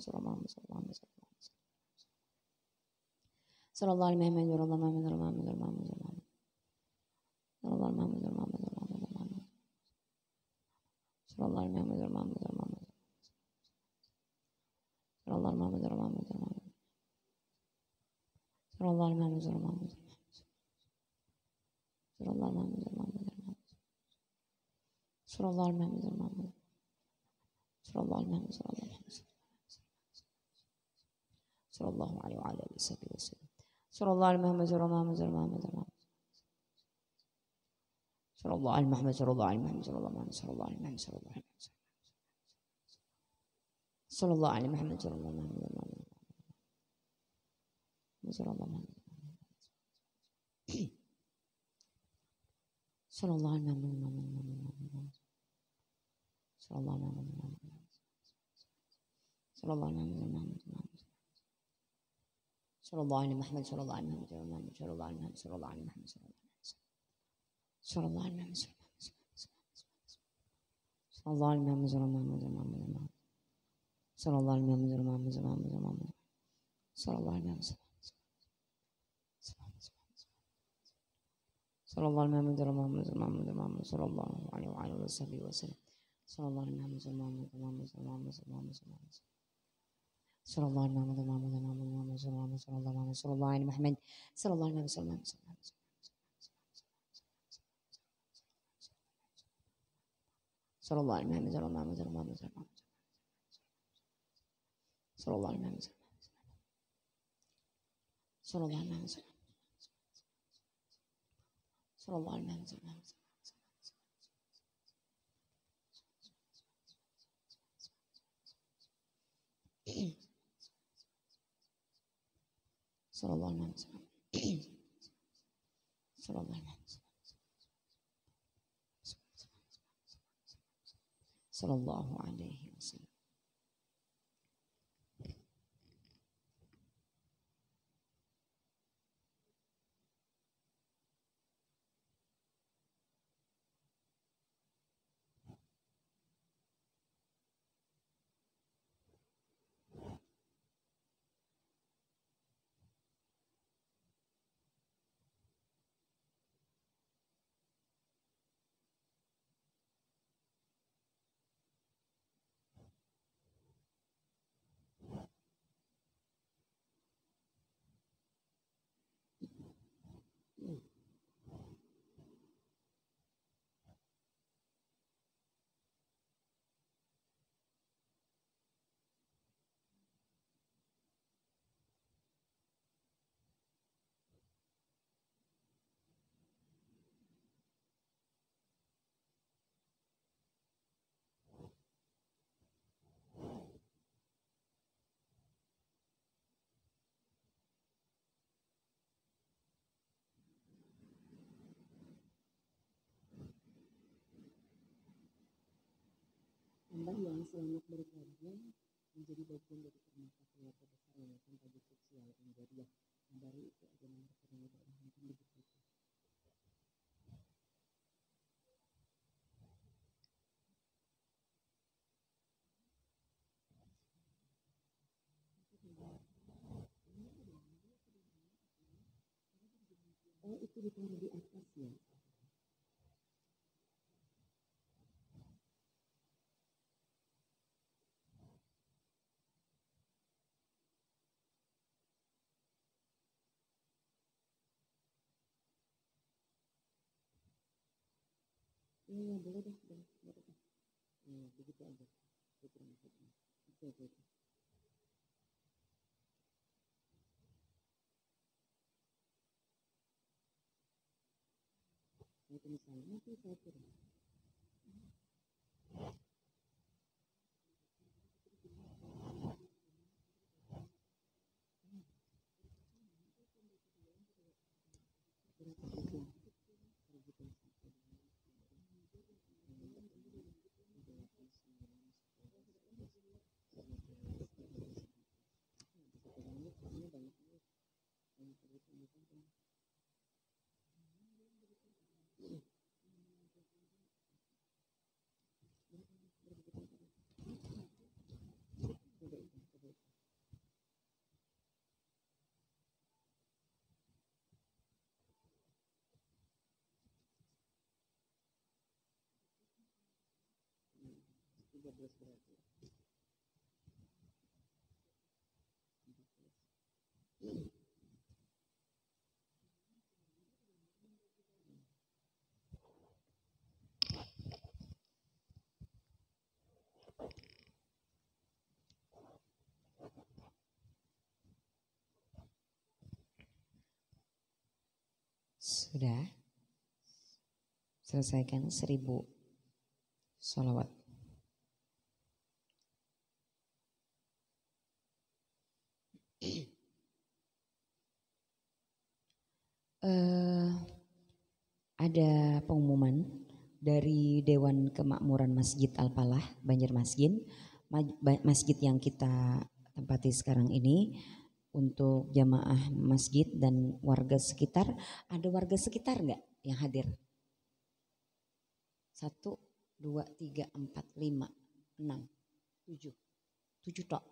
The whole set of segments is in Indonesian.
Sallallahu alaihi wa alihi wasallam. Sallallahu alaihi Muhammad sallallahu alaihi Muhammad. Sallallahu alaihi Muhammad sallallahu alaihi Muhammad sallallahu alaihi sallallahu alaihi Muhammad sallallahu alaihi sallallahu alaihi Muhammad sallallahu alaihi Muhammad sallallahu alaihi sallallahu alaihi Muhammad sallallahu alaihi Muhammad sallallahu alaihi Muhammad sallallahu alaihi Muhammad sallallahu alaihi Muhammad sallallahu alaihi Muhammad sallallahu alaihi Muhammad sallallahu alaihi Muhammad sallallahu alaihi Muhammad Sallallahu alaihi wasallam. Sallallahu alaihi wasallam. Sallallahu alaihi wasallam. Sallallahu alaihi wasallam. Sallallahu alaihi wasallam. Sallallahu alaihi wasallam. Sallallahu alaihi wasallam. Sallallahu alaihi Muhammad. Sallallahu alaihi wasallam. Sallallahu alaihi wasallam. Sallallahu alaihi wasallam. Sallallahu alaihi wasallam. Sallallahu alaihi wasallam. Sallallahu alaihi wasallam. Sallallahu alaihi wasallam. Sallallahu alaihi wasallam. Hamba yang selamat berkeluarga menjadi bagian dari permata keluarga besar Yayasan Pagi Sosial Indonesia. Dari itu ada nomor rekening daerah mungkin begitu. Oh, itu ditaruh di atas ya. Iya, boleh deh, boleh deh. Begitu aja. Itu maksudnya. Oke. Itu misalnya nanti saya kirim. Sudah selesaikan 1000 sholawat. Ada pengumuman dari Dewan Kemakmuran Masjid Al-Falah Banjarmasin, masjid yang kita tempati sekarang ini, untuk jamaah masjid dan warga sekitar. Ada warga sekitar nggak yang hadir? 1, 2, 3, 4, 5, 6, 7. 7 tok.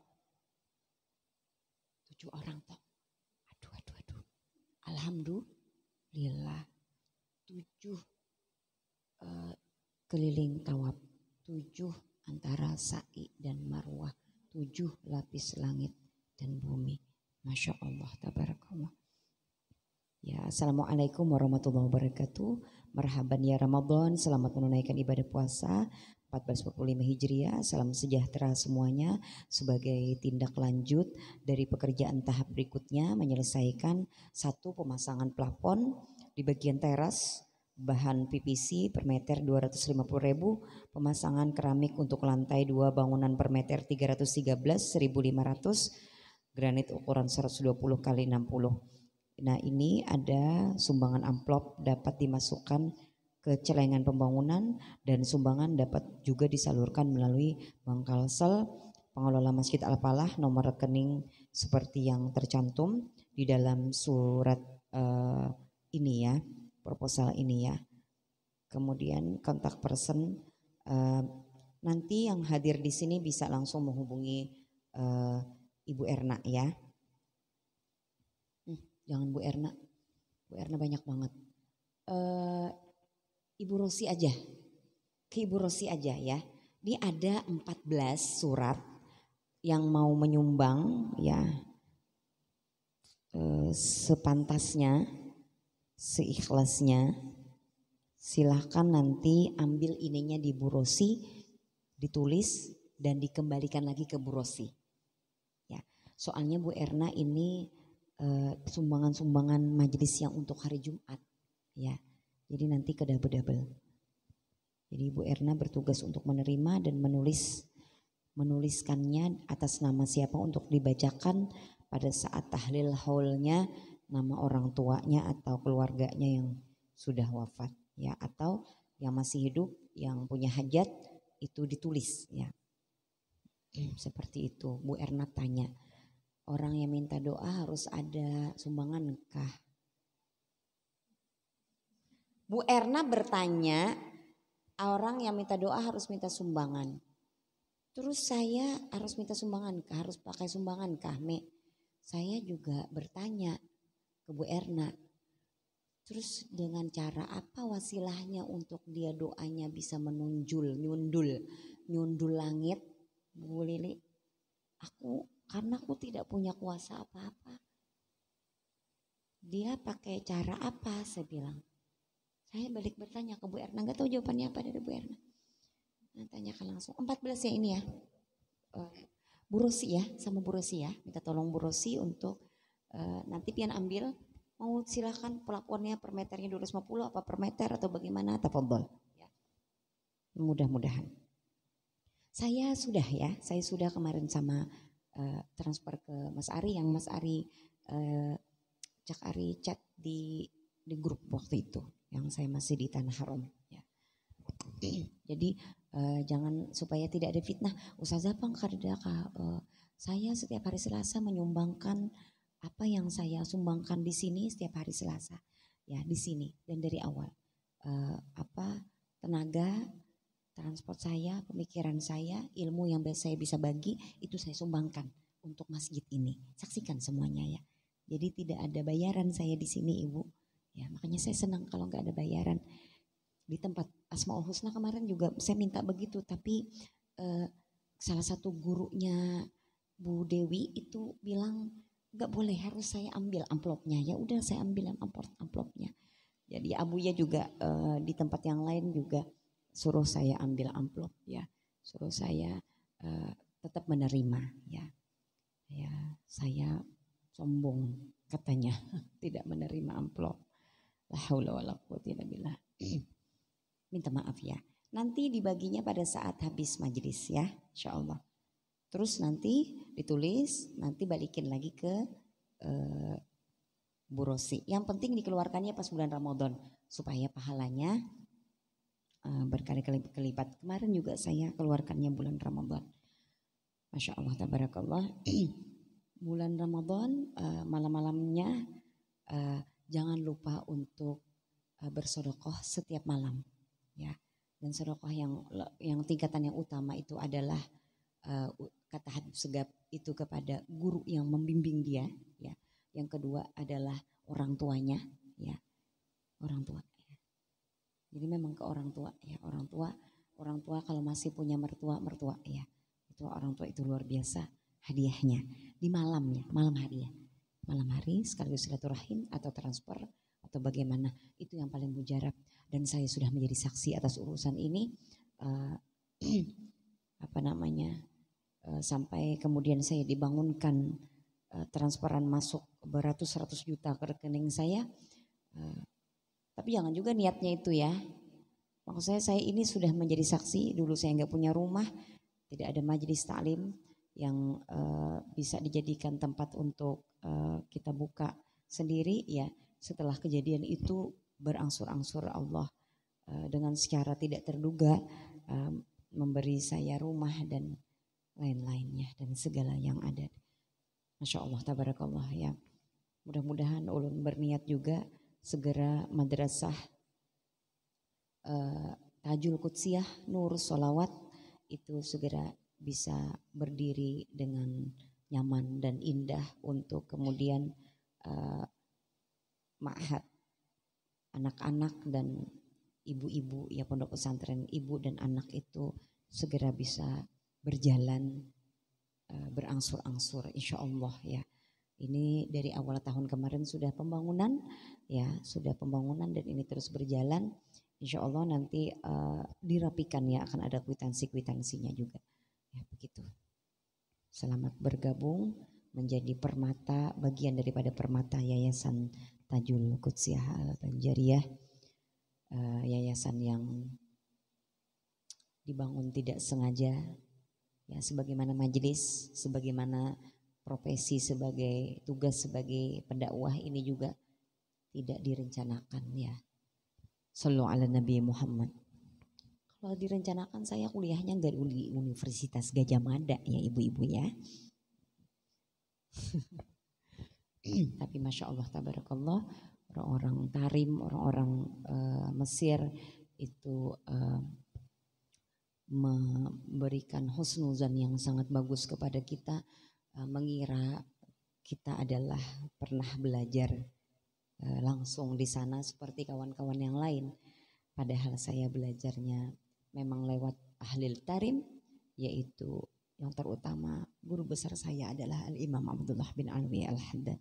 7 orang tok. Aduh. Alhamdulillah. 7 keliling tawaf. 7 antara sa'i dan marwah. 7 lapis langit dan bumi. Masya Allah, tabarakallah. Ya, assalamualaikum warahmatullahi wabarakatuh. Marhaban ya Ramadan, selamat menunaikan ibadah puasa 1445 Hijriah. Salam sejahtera semuanya sebagai tindak lanjut dari pekerjaan tahap berikutnya menyelesaikan 1 pemasangan plafon di bagian teras bahan PVC per meter 250.000, pemasangan keramik untuk lantai 2 bangunan per meter 313 1.500, granit ukuran 120 kali 60. Nah, ini ada sumbangan amplop dapat dimasukkan ke celengan pembangunan dan sumbangan dapat juga disalurkan melalui Bank Kalsel pengelola Masjid Al-Falah, nomor rekening seperti yang tercantum di dalam surat ini ya, proposal ini ya. Kemudian kontak person nanti yang hadir di sini bisa langsung menghubungi Ibu Erna ya. Jangan Bu Erna banyak banget. Ibu Rosi aja, ke Ibu Rosi aja ya. Ini ada 14 surat yang mau menyumbang ya, sepantasnya, seikhlasnya. Silahkan nanti ambil ininya di Bu Rosi, ditulis dan dikembalikan lagi ke Bu Rosi. Ya, soalnya Bu Erna ini sumbangan-sumbangan majelis yang untuk hari Jumat ya, jadi nanti ke double. Jadi Bu Erna bertugas untuk menerima dan menuliskannya atas nama siapa untuk dibacakan pada saat tahlil haulnya, nama orang tuanya atau keluarganya yang sudah wafat ya, atau yang masih hidup yang punya hajat itu ditulis ya. Seperti itu. Bu Erna tanya, orang yang minta doa harus ada sumbangan kah? Bu Erna bertanya, orang yang minta doa harus minta sumbangan. Terus saya harus minta sumbangan kah? Harus pakai sumbangan kah, Me? Saya juga bertanya ke Bu Erna. Terus dengan cara apa wasilahnya untuk dia doanya bisa nyundul langit, Bu Lili? Karena aku tidak punya kuasa apa-apa. Dia pakai cara apa? Saya bilang. Saya balik bertanya ke Bu Erna, nggak tahu jawabannya apa dari Bu Erna. Nah, tanyakan langsung. 14 ya ini ya. Bu Rosi ya, sama Bu Rosi ya. Minta tolong Bu Rosi untuk nanti pian ambil. Mau silakan pelakuannya per meternya 250 apa per meter atau bagaimana? Tafadhol. Ya. Mudah-mudahan. Saya sudah kemarin sama transfer ke Mas Ari, yang Mas Ari Cak Ari chat di grup waktu itu yang saya masih di Tanah Haram ya. Jadi jangan, supaya tidak ada fitnah. Ustazah saya setiap hari Selasa menyumbangkan apa yang saya sumbangkan di sini setiap hari Selasa ya, di sini dan dari awal tenaga, transport saya, pemikiran saya, ilmu yang saya bisa bagi itu saya sumbangkan untuk masjid ini. Saksikan semuanya ya. Jadi tidak ada bayaran saya di sini Ibu. Ya, makanya saya senang kalau nggak ada bayaran. Di tempat Asmaul Husna kemarin juga saya minta begitu, tapi salah satu gurunya Bu Dewi itu bilang nggak boleh, harus saya ambil amplopnya. Ya udah, saya ambil amplopnya. Jadi abuya juga di tempat yang lain juga suruh saya ambil amplop ya, suruh saya tetap menerima ya. Ya, saya sombong katanya tidak menerima amplop. La haula wala quwwata illa billah. Minta maaf ya. Nanti dibaginya pada saat habis majelis ya, insyaallah. Terus nanti ditulis, nanti balikin lagi ke Bu Rosi. Yang penting dikeluarkannya pas bulan Ramadan supaya pahalanya berkali-kali kelipat. Kemarin juga saya keluarkannya bulan Ramadan. Masya Allah, tabarakallah. Bulan Ramadan malam-malamnya jangan lupa untuk bersedekah setiap malam ya. Dan sedekah yang tingkatan yang utama itu adalah kata Habib Segaf itu kepada guru yang membimbing dia, ya. Yang kedua adalah orang tuanya, ya, orang tua. Ya. Jadi memang ke orang tua, ya, orang tua kalau masih punya mertua, ya, itu orang tua itu luar biasa hadiahnya di malamnya, malam hari sekaligus silaturahim atau transfer atau bagaimana, itu yang paling mujarab. Dan saya sudah menjadi saksi atas urusan ini, apa namanya, sampai kemudian saya dibangunkan transferan masuk beratus-ratus juta ke rekening saya. Tapi jangan juga niatnya itu ya. Maksud saya ini sudah menjadi saksi. Dulu saya nggak punya rumah, tidak ada majelis taklim yang bisa dijadikan tempat untuk kita buka sendiri, ya. Setelah kejadian itu berangsur-angsur Allah dengan secara tidak terduga memberi saya rumah dan lain-lainnya dan segala yang ada. Masya Allah, tabarakallah, ya. Mudah-mudahan ulun berniat juga segera madrasah Tajul Qudsiyah Nur Sholawat itu segera bisa berdiri dengan nyaman dan indah untuk kemudian ma'had anak-anak dan ibu-ibu, ya, pondok pesantren ibu dan anak itu segera bisa berjalan berangsur-angsur insya Allah, ya. Ini dari awal tahun kemarin sudah pembangunan, ya, sudah pembangunan dan ini terus berjalan. Insya Allah nanti dirapikan, ya, akan ada kwitansinya juga, ya, begitu. Selamat bergabung menjadi permata, bagian daripada permata Yayasan Tajul Qudsiyah Al-Banjariyah, yayasan yang dibangun tidak sengaja, ya, sebagaimana majelis, sebagaimana profesi sebagai tugas sebagai pendakwah ini juga tidak direncanakan, ya. Shallu ala Nabi Muhammad. Kalau direncanakan saya kuliahnya nggak di Universitas Gajah Mada, ya ibu-ibu, ya. Tapi Masya Allah, tabarakallah, orang-orang Tarim, orang-orang Mesir itu memberikan husnuzan yang sangat bagus kepada kita, mengira kita adalah pernah belajar langsung di sana seperti kawan-kawan yang lain. Padahal saya belajarnya memang lewat ahlil tarim, yaitu yang terutama guru besar saya adalah Al-Imam Abdullah bin Alwi Al-Haddad.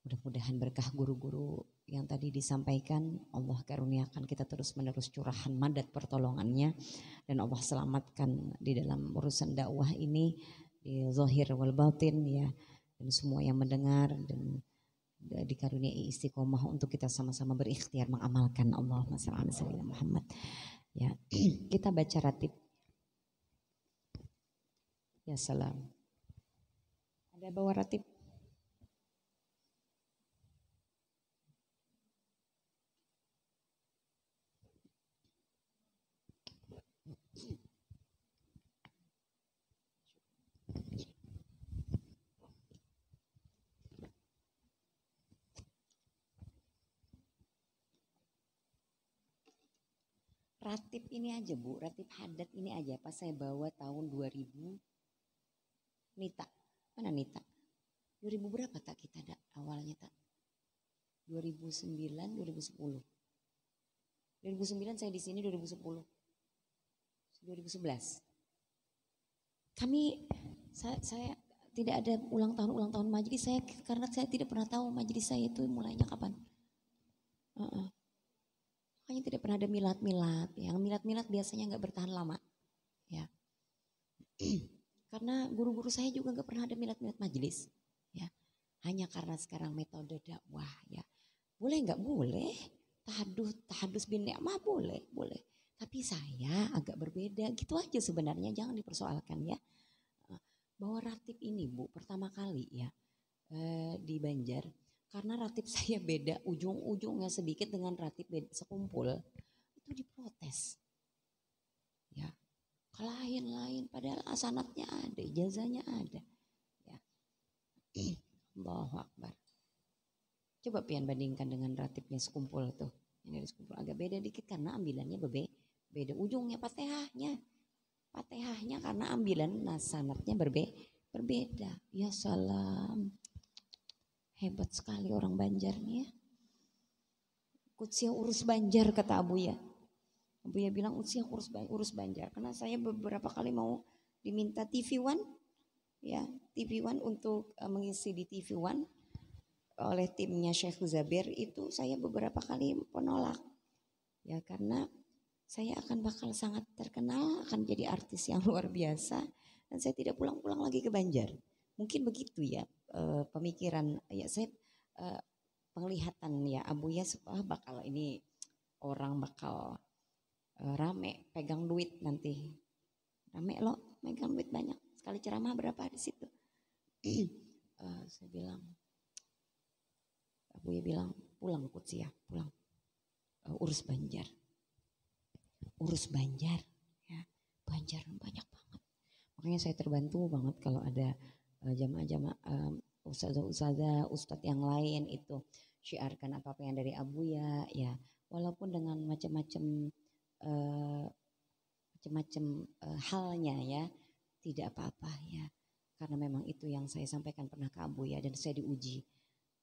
Mudah-mudahan berkah guru-guru yang tadi disampaikan, Allah karuniakan kita terus menerus curahan madat pertolongannya, dan Allah selamatkan di dalam urusan dakwah ini di zahir wal batin, ya, dan semua yang mendengar dan dikaruniai istiqomah untuk kita sama-sama berikhtiar mengamalkan. Allahumma shalli ala sayyidina Muhammad, ya. Kita baca ratib. Ya salam. Ada bawa ratib? Ratib ini aja Bu, ratib hadat ini aja pas saya bawa tahun 2000. Nita, mana Nita? 2000 berapa tak kita ada awalnya tak? 2009, 2010. 2009 saya di sini 2010. 2011. Saya tidak ada ulang tahun majelis saya karena saya tidak pernah tahu majelis saya itu mulainya kapan. Makanya tidak pernah ada milad-milad. Yang milad-milad biasanya nggak bertahan lama, ya. Karena guru-guru saya juga nggak pernah ada milad-milad majelis, ya. Hanya karena sekarang metode dakwah, ya. Boleh nggak? Boleh. Tahadus bin ni'mah boleh. Tapi saya agak berbeda, gitu aja sebenarnya, jangan dipersoalkan, ya. Bahwa ratib ini Bu, pertama kali, ya, di Banjar. Karena ratib saya beda, ujung-ujungnya sedikit dengan ratib sekumpul, itu diprotes. Ya, lain-lain padahal asanatnya ada, ijazahnya ada. Ya. Allahu Akbar. Coba pian bandingkan dengan ratibnya sekumpul tuh. Ini sekumpul agak beda dikit karena ambilannya beda ujungnya Fatihahnya karena ambilan sanadnya berbeda. Ya salam. Hebat sekali orang Banjar nih ya. Kutsia urus Banjar kata Abuya. Abuya bilang Kutsia urus Banjar. Karena saya beberapa kali mau diminta TV One. Ya, TV One untuk mengisi di TV One oleh timnya Syekh Zabir itu saya beberapa kali menolak. Ya karena saya akan bakal sangat terkenal, akan jadi artis yang luar biasa dan saya tidak pulang-pulang lagi ke Banjar. Mungkin begitu ya pemikiran ya saya penglihatan ya Abuya bakal ini orang bakal rame pegang duit nanti. Rame loh, pegang duit banyak. Sekali ceramah berapa di situ? Saya bilang Abuya bilang pulang Kutsia, pulang. Urus Banjar ya, Banjar banyak banget, makanya saya terbantu banget kalau ada jamaah-jamaah ustadz yang lain itu syiarkan apa yang dari Abuya ya, walaupun dengan macam-macam halnya ya, tidak apa-apa ya, karena memang itu yang saya sampaikan pernah ke Abuya dan saya diuji.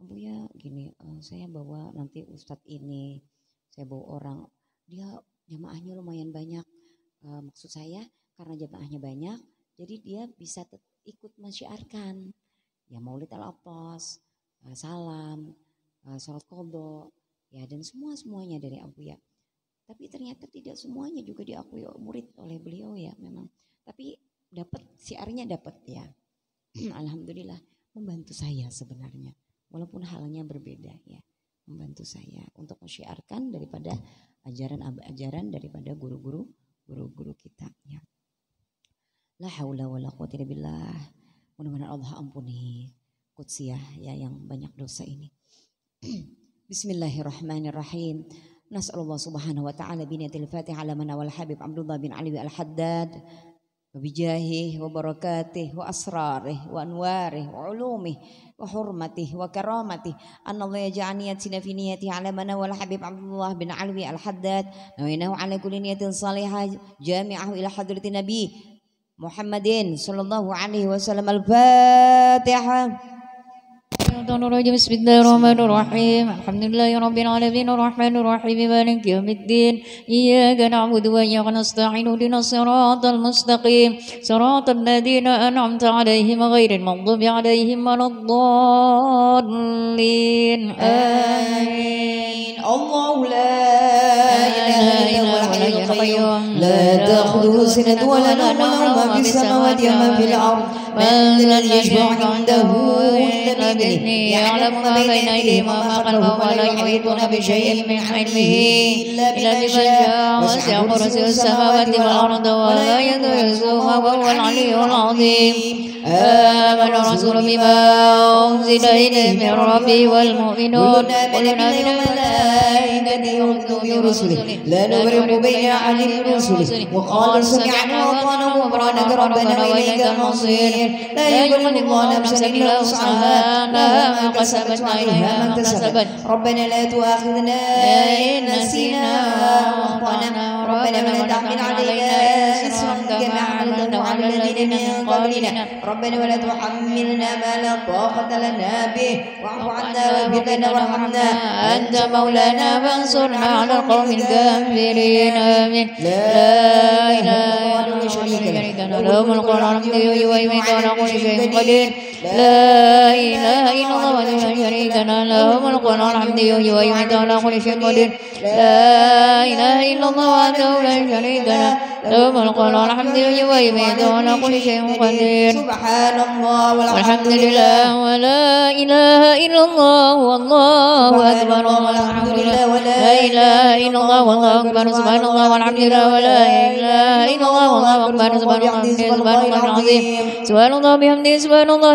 Abuya gini, saya bawa nanti ustadz ini, saya bawa orang, dia jamaahnya lumayan banyak. Maksud saya karena jamaahnya banyak, jadi dia bisa ikut mensyiarkan. Ya maulid al-Abbas, salam, salat qadha, ya dan semuanya dari Abuya. Tapi ternyata tidak semuanya juga diakui murid oleh beliau ya memang. Tapi dapat syiarnya dapat ya. Alhamdulillah membantu saya sebenarnya. Walaupun halnya berbeda ya. Membantu saya untuk mensyiarkan daripada ajaran daripada guru-guru kita ya. La haula wala quwwata illa billah. Mudah-mudahan Allah ampuni Kutsiyah ya yang banyak dosa ini. Bismillahirrahmanirrahim. Nas'alullah subhanahu wa ta'ala biniyatil fatihah ala man wal habib Abdullah bin Ali al-Haddad wa bijahih wa barakatih wa asrarih wa anwarih wa ulumih wa hurmatih wa karamatih anna Allah yaj'alni yatina fi niyati ala man wal habib Abdullah bin Ali al-Haddad nawinahu ala kulli niyatin salihah jami'ahu ila hadratin nabi Muhammadin sallallahu alaihi wasallam. Al-Fatihah. بسم الله الرحمن الرحيم الحمد لله رب العالمين الرحمن الرحيم مالك يوم الدين إياك نعبد وإياك نستعين اهدنا الصراط المستقيم صراط الذين أنعمت عليهم غير المغضوب عليهم ولا الضالين آمين. الله لا إله إلا هو الحي القيوم لا تأخذه سنة ولا نوم له ما في السماوات وما في الأرض من الذي يشفع عنده إلا بإذنه يعلم ما بين أيديهم وما خلفهم ولا يحيطون بشيء من علمه إلا بما شاء وسع كرسيه السماوات والأرض ولا يدرسه وهو العلي العظيم. آمن الرسول بما أنزل إليه من ربه والمؤمنون كلنا من الملائكة وكتبه ورسله لا نفرق بين أحد من رسله وقالوا سمعنا وأطعنا غفرانك ربنا وإليك المصير. لا يكلف الله نفسا إلا وسعها لها ما كسبت وعليها ما اكتسبت ربنا لا تؤاخذنا إن نسينا وأخطأنا ربنا ولا تحمل علينا إصرا كما حملته على الذين من قبلنا ربنا ولا تحملنا ما لا طاقة لنا به واعف عنا واغفر لنا وارحمنا أنت مولانا فانصرنا على القوم الكافرين آمين. لا إله إلا الله شريك له له الملك والحمد ويميت على كل شيء قدير. لا إله إلا الله وحده لا شريك له له الملك والحمد ويميت على كل شيء قدير. لا إله إلا الله وحده لا شريك له له الملك والحمد ويميت على كل شيء قدير. سبحان الله والحمد لله ولا إله إلا الله والله أكبر والحمد لله ولا إله إلا الله والله أكبر سبحان الله والحمد لله ولا إله إلا الله والله أكبر سبحان الله العظيم سبحان الله بحمده سبحان الله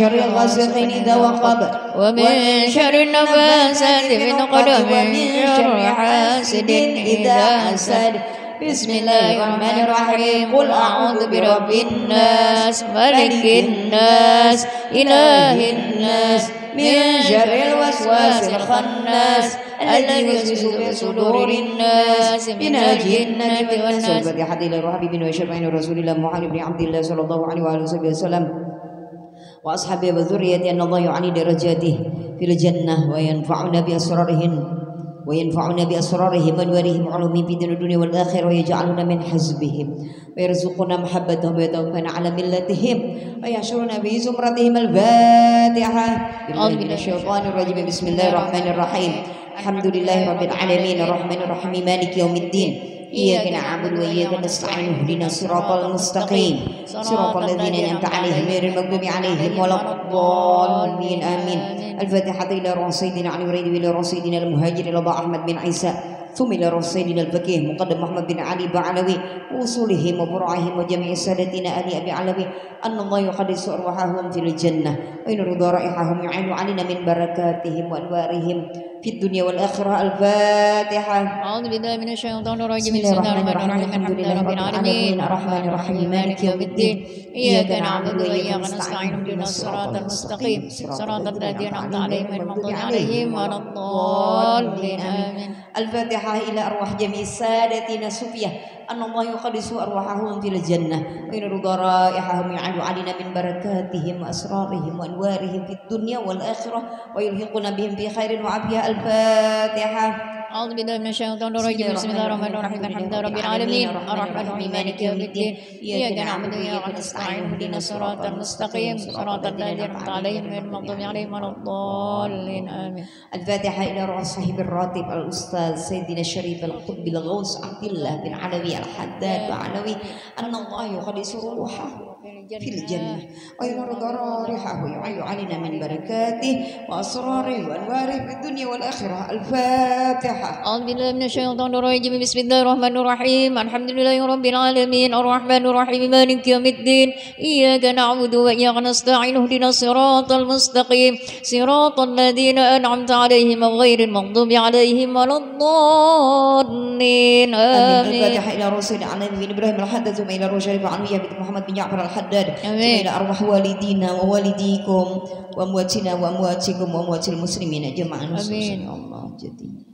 شر غاسق إذا وقب ومن شر النفاثات في العقد ومن شر حاسد إذا حسد بسم الله الرحمن الرحيم قل أعوذ برب الناس ملك الناس إله الناس من شر الوسواس الخناس الذي يوسوس في صدور الناس من الجنة والناس. الفاتحة إلى روح حبيبنا وشفيعنا رسول الله محمد بن عبد الله صلى الله عليه وآله وسلم وأصحابه وذريته أن الله يعلي درجاته في الجنة وينفعنا بأسرارهم وأنوارهم وعلومهم في الدنيا والآخرة ويجعلنا من حزبهم ويرزقنا محبتهم ويتوفانا على ملتهم ويحشرنا في زمرتهم. الفاتحة. أعوذ بالله من الشيطان الرجيم. بسم الله الرحمن الرحيم. الحمد لله رب العالمين الرحمن الرحيم مالك يوم الدين إياك نعبد وإياك نستعين اهدنا الصراط المستقيم صراط الذين أنعمت عليهم غير المغضوب عليهم ولا الضالين آمين. الفاتحة إلى روح سيدنا علي وريد إلى روح سيدنا المهاجر إلى أحمد بن عيسى ثم إلى روح سيدنا الفقيه مقدم محمد بن علي بعلوي وصولهم وبرعهم وجميع سادتنا آل أبي علوي أن الله يقدس أرواحهم في الجنة وينرض رائحهم يعين علينا من بركاتهم وأنوارهم في الدنيا والآخرة. الفاتحة. أعوذ بالله من الشيطان الرجيم. بسم الله الرحمن الرحيم الحمد لله رب العالمين الرحمن الرحيم مالك يوم الدين إياك نعبد وإياك نستعين اهدنا الصراط المستقيم صراط الذين أنعمت عليهم غير المغضوب عليهم ولا الضالين آمين. الفاتحة إلى أرواح جميع سادتنا الصوفية أن الله يقدس أرواحهم في الجنة وينرض رائحهم يعلو علينا من بركاتهم وأسرارهم وأنوارهم في الدنيا والآخرة ويلحقنا بهم في خير وعافية. الفاتحة. أعوذ بالله من الشيطان الرجيم. بسم الله الرحمن الرحيم الحمد لله رب العالمين الرحمن الرحيم مالك يوم الدين إياك نعبد وإياك نستعين اهدنا الصراط المستقيم صراط الذين أنعمت عليهم غير المغضوب عليهم ولا الضالين آمين. الفاتحة إلى روح صاحب الراتب الأستاذ سيدنا الشريف القطب الغوث عبد الله بن علوي الحداد علوي أن الله يقدس روحه في الجنة وينرض رائحه ويعلو علينا من بركاته وأسراره وأنواره في الدنيا والآخرة. الفاتحة. أعوذ بالله من الشيطان الرجيم. بسم الله الرحمن الرحيم الحمد لله رب العالمين الرحمن الرحيم مالك يوم الدين إياك نعبد وإياك نستعين اهدنا الصراط المستقيم صراط الذين أنعمت عليهم غير المغضوب عليهم ولا الضالين آمين. الفاتحة إلى رسول علي بن إبراهيم الحداد ثم إلى روح شريف عنوية بن محمد بن جعفر الحداد ثم إلى أرواح والدينا ووالديكم وأمواتنا وأمواتكم وأموات المسلمين جميعا. آمين. الله جديد.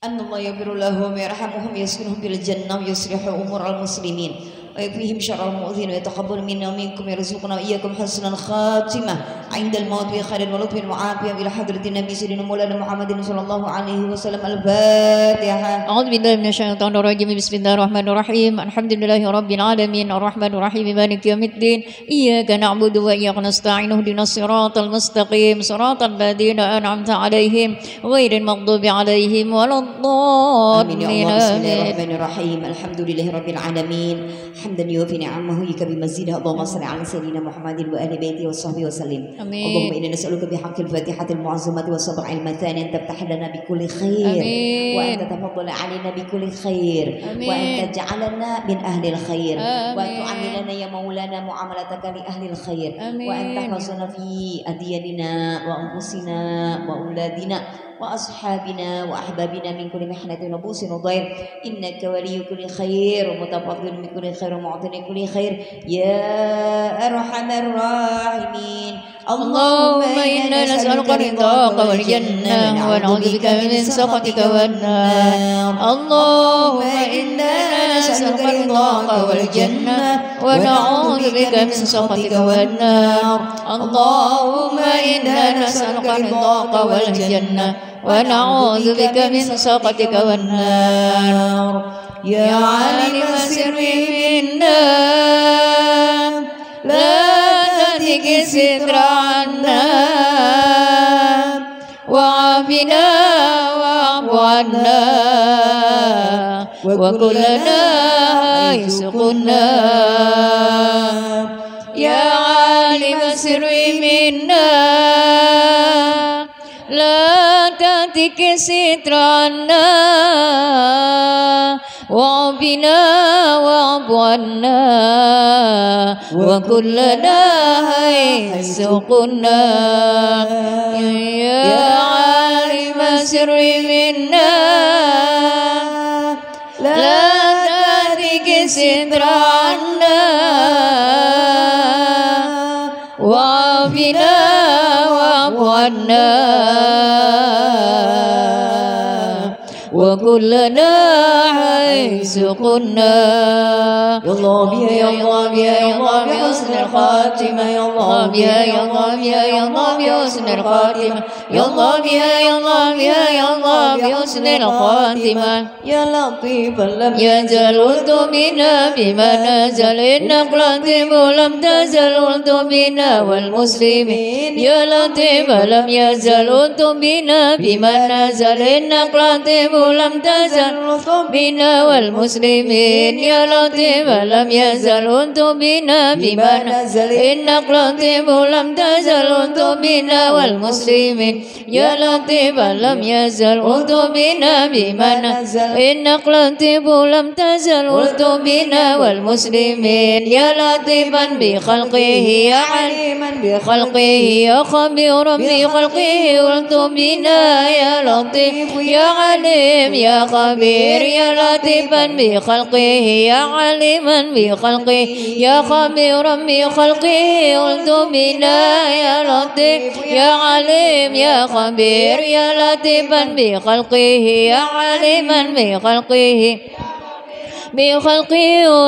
أن الله يغفر لهم ويرحمهم ويسكنهم في الجنة ويصلح أمور المسلمين ويكفيهم شر المؤذين ويتقبل منا ومنكم ويرزقنا وإياكم حسن الخاتمة عند الموت بخير ولطف وعافية إلى حضرة النبي سيدنا مولانا محمد صلى الله عليه وسلم. الفاتحة. أعوذ بالله من الشيطان الرجيم. بسم الله الرحمن الرحيم الحمد لله رب العالمين الرحمن الرحيم مالك يوم الدين إياك نعبد وإياك نستعين اهدنا الصراط المستقيم صراط الذين أنعمت عليهم غير المغضوب عليهم ولا الضالين آمين. بسم الله الرحمن الرحيم الحمد لله رب العالمين حمدا يوفي نعمه يكفي مزيده. اللهم صل على سيدنا محمد وآل بيته وصحبه وسلم. آمين. اللهم إنا نسألك بحق الفاتحة المعظمة والسبع المثاني أن تفتح لنا بكل خير آمين. وأن تتفضل علينا بكل خير آمين. وأن تجعلنا من أهل الخير آمين. وأن تعاملنا يا مولانا معاملتك لأهل الخير آمين. وأن تحفظنا في أدياننا وأنفسنا وأولادنا وأصحابنا وأحبابنا من كل محنة وبؤس وضير إنك ولي كل خير ومتفضل من كل خير ومعطي كل خير يا أرحم الراحمين. اللهم إنا نسألك رضاك والجنة ونعوذ بك من سخطك والنار. اللهم إنا نسألك رضاك والجنة ونعوذ بك من سخطك والنار. اللهم إنا نسألك رضاك والجنة ونعوذ بك من سخطك والنار. يا عالم السر منا لا تهتك الستر عنا وعافنا واعف عنا وكلنا حيث قلنا. يا عالم السر منا لا تأتك ستر عنا وعافنا واعف عنا وكلنا حيث كنا يا عالم سر منا لا تأتك ستر عنا وعافنا واعف عنا وكلنا حيث كنا يا الله بها يا الله بها يا الله بحسن الخاتمة يا الله بها يا الله بها يا الله بحسن الخاتمة يا الله بها يا الله بها يا الله بحسن الخاتمة يا لطيفا لم يزل بنا بما نزل إنك لطيف لم تزل بنا والمسلمين يا لطيف لم يزل بنا بما نزل إنك لطيف لم تزل بنا والمسلمين يا لطيف لم يزل بنا بما نزل إنك لطيف لم تزل بنا والمسلمين يا لطيف لم يزل بنا بما نزل إنك لطيف لم تزل بنا والمسلمين يا لطيفا بخلقه يا عليما بخلقه يا خبيرا بخلقه والتم بنا يا لطيف يا عليم يا خبير يا لطيفا بخلقه يا عليما بخلقه يا خبيرا بخلقه والتم بنا يا لطيف يا عليم يا خبير يا لطيفا بخلقه يا عليما بخلقه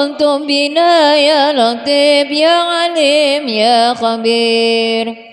أنتم بنا يا لطيف يا عليم يا خبير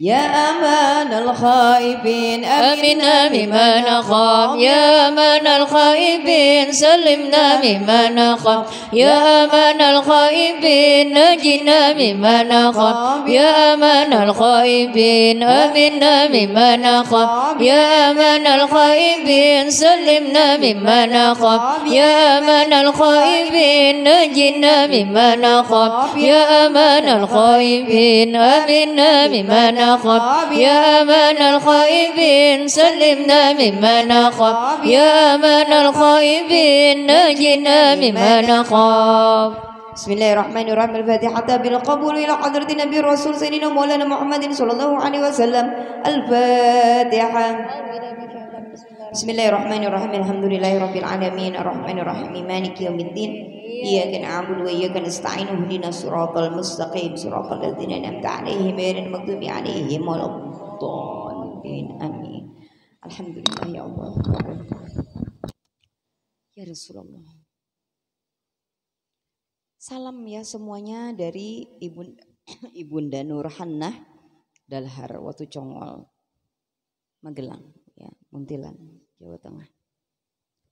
يا أمان الخائفين أمنا مما نخاف يا أمان الخائفين سلمنا مما نخاف يا أمان الخائفين نجنا مما نخاف يا أمان الخائفين أمنا مما نخاف يا أمان الخائفين سلمنا مما نخاف يا أمان الخائفين نجنا مما نخاف يا أمان الخائفين أمنا مما نخاف يا أمان الخائفين سلمنا مما نخاف يا أمان الخائفين نجنا مما نخاف بسم الله الرحمن الرحيم الفاتحة بالقبول إلى حضرة النبي الرسول سيدنا مولانا محمد صلى الله عليه وسلم الفاتحة بسم الله الرحمن الرحيم الحمد لله رب العالمين الرحمن الرحيم مالك يوم الدين إياك نعبد وإياك نستعين اهدنا الصراط المستقيم صراط الذين أنعمت عليهم غير المغضوب عليهم ولا الضالين آمين الحمد لله يا الله ya Rasulullah. Salam ya semuanya dari Ibunda Nur Hannah Dalhar Watu Congol Magelang ya Muntilan Jawa Tengah.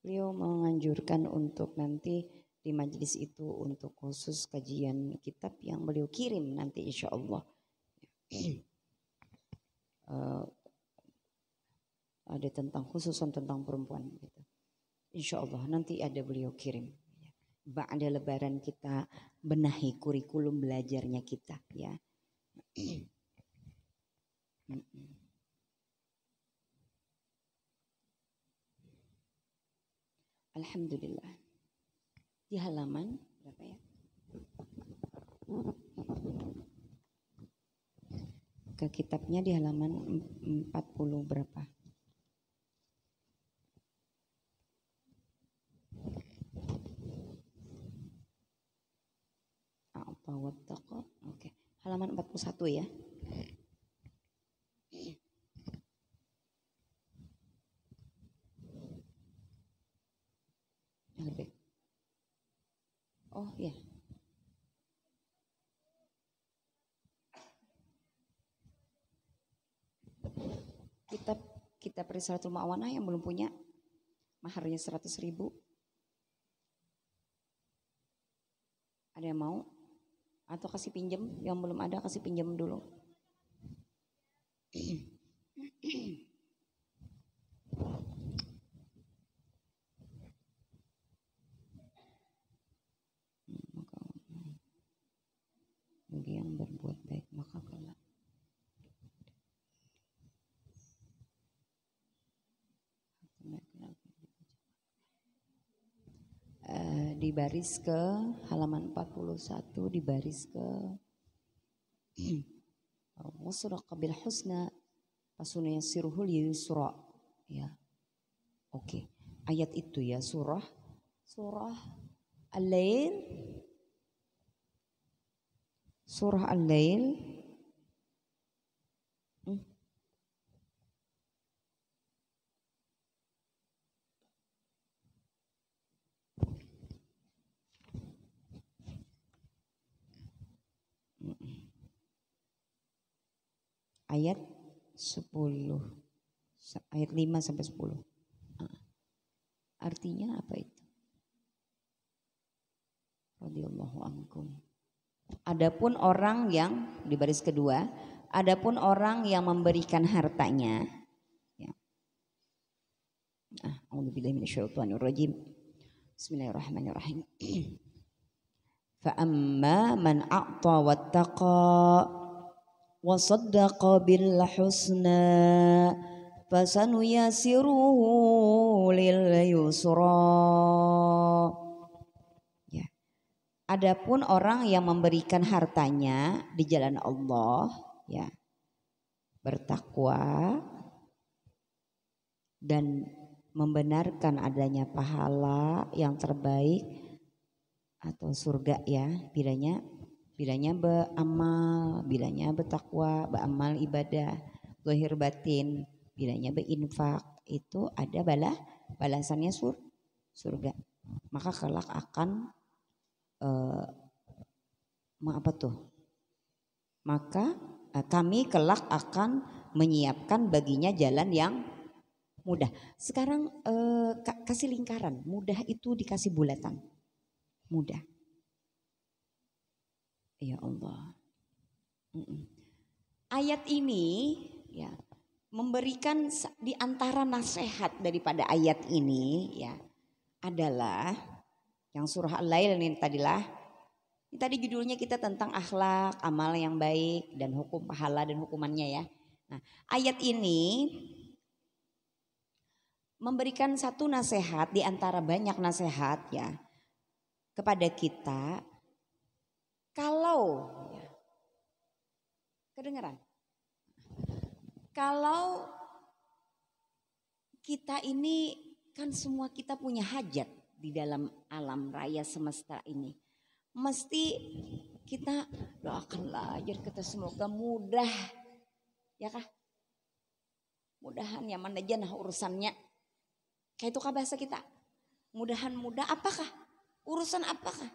Beliau menganjurkan untuk nanti di majelis itu untuk khusus kajian kitab yang beliau kirim nanti insya Allah. Ada tentang khususan tentang perempuan gitu. Insya Allah nanti ada beliau kirim. Ba'da lebaran kita benahi kurikulum belajarnya kita ya. Alhamdulillah. Di halaman berapa ya? Ke kitabnya di halaman 40 berapa? Oke. Halaman 41 ya. Lebih. Oh ya. Kitab Risalatul Ma'awanah yang belum punya maharnya 100.000. Ada yang mau? Atau kasih pinjam, yang belum ada kasih pinjam dulu. Bagi yang berbuat baik maka kelak. di baris ke halaman 41 di baris ke wasraqa bil husna fasuna yassiruhul yusra. Ya. Oke. Ayat itu ya surah Al-Lail. Surah Al-Lail. Ayat 10. Ayat 5 sampai 10. Artinya apa itu? Radhiyallahu ankum. Adapun orang yang di baris kedua, adapun orang yang memberikan hartanya, ya. A'udzubillahi minasyaitonirrajim. Bismillahirrahmanirrahim. Fa amma man a'ta wattaqa wa saddaqa bil husna fasanuyasiruhu lil yusra. Adapun orang yang memberikan hartanya di jalan Allah, ya, bertakwa dan membenarkan adanya pahala yang terbaik atau surga, ya, bilanya beramal, bilanya bertakwa, beramal ibadah, zahir batin, bilanya berinfak, itu ada balasannya surga. Maka kelak akan maka kami kelak akan menyiapkan baginya jalan yang mudah. Sekarang kasih lingkaran, mudah itu dikasih bulatan. Mudah. Ya Allah. Ayat ini ya memberikan di antara nasihat daripada ayat ini ya adalah yang surah Al-Lail ini tadilah. Ini tadi judulnya kita tentang akhlak, amal yang baik dan hukum pahala dan hukumannya ya. Nah, ayat ini memberikan satu nasihat di antara banyak nasihat ya kepada kita. Kalau ya, kedengeran? Kalau kita ini kan semua kita punya hajat di dalam alam raya semesta ini. Mesti kita doakanlah ajar kita semoga mudah. Ya kah? Mudahan ya mana aja nah urusannya. Kayak itu kah bahasa kita? Mudahan mudah apakah? Urusan apakah?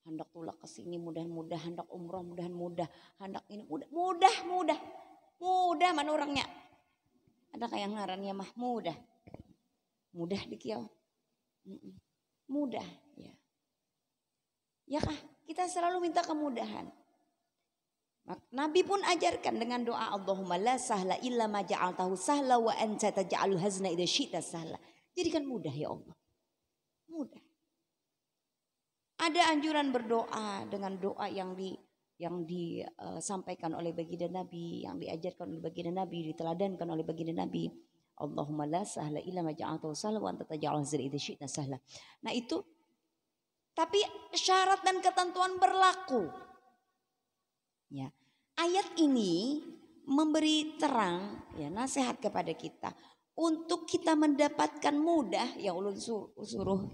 Hendak tulak ke sini mudah-mudah, hendak umroh mudah-mudah, hendak ini mudah mana orangnya? Ada kayak ngarannya mah mudah dikiau. Mudah ya. Ya kah? Kita selalu minta kemudahan. Nabi pun ajarkan dengan doa Allahumma la sahla illa ma ja'altahu sahla wa anta taj'alul hazna idza syi'ta sahla. Jadikan mudah ya Allah. Mudah. Ada anjuran berdoa dengan doa yang disampaikan oleh baginda Nabi, yang diajarkan oleh baginda Nabi, diteladankan oleh baginda Nabi. Allahumma la sahla illa ma ja'altahu sahla wa anta taj'alul hazna idza syi'ta sahla. Nah itu, tapi syarat dan ketentuan berlaku. Ya, ayat ini memberi terang, ya, nasihat kepada kita untuk kita mendapatkan mudah. Yang ulun suruh